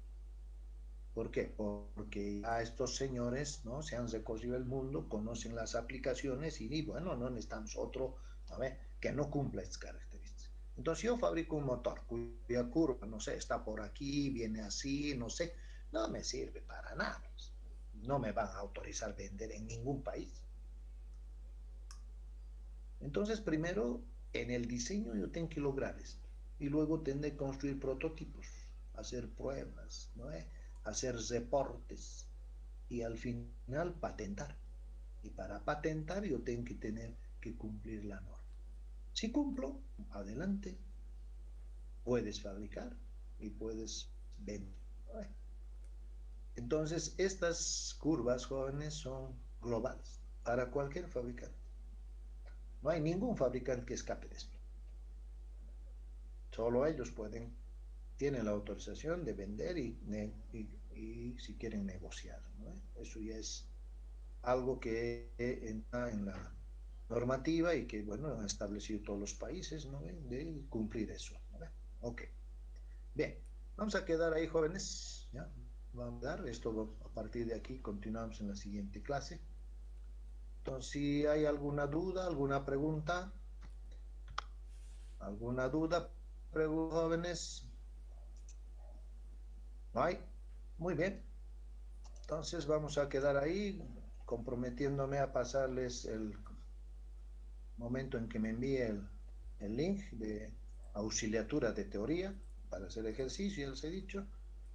¿Por qué? Porque a estos señores, ¿no? Se han recorrido el mundo, conocen las aplicaciones y bueno, no necesitamos otro, a ver, que no cumpla estas características. Entonces yo fabrico un motor cuya curva, no sé, está por aquí, viene así, no sé, no me sirve para nada. No me van a autorizar vender en ningún país. Entonces, primero, en el diseño yo tengo que lograr esto. Y luego tendré que construir prototipos, hacer pruebas, ¿no? Hacer reportes y al final patentar. Y para patentar yo tengo que tener que cumplir la norma. Si cumplo, adelante, puedes fabricar y puedes vender. Entonces, estas curvas jóvenes son globales para cualquier fabricante. No hay ningún fabricante que escape de esto. Solo ellos tienen la autorización de vender y si quieren negociar, ¿no? Eso ya es algo que entra en la normativa y que, bueno, han establecido todos los países, ¿no? De cumplir eso, ¿no? Ok, bien, vamos a quedar ahí, jóvenes, ¿ya? Vamos a dar esto a partir de aquí, continuamos en la siguiente clase. Entonces, si hay alguna duda, alguna duda, jóvenes, ¿no hay? Muy bien, entonces vamos a quedar ahí comprometiéndome a pasarles el momento en que me envíe el link de auxiliatura de teoría para hacer ejercicio, ya les he dicho,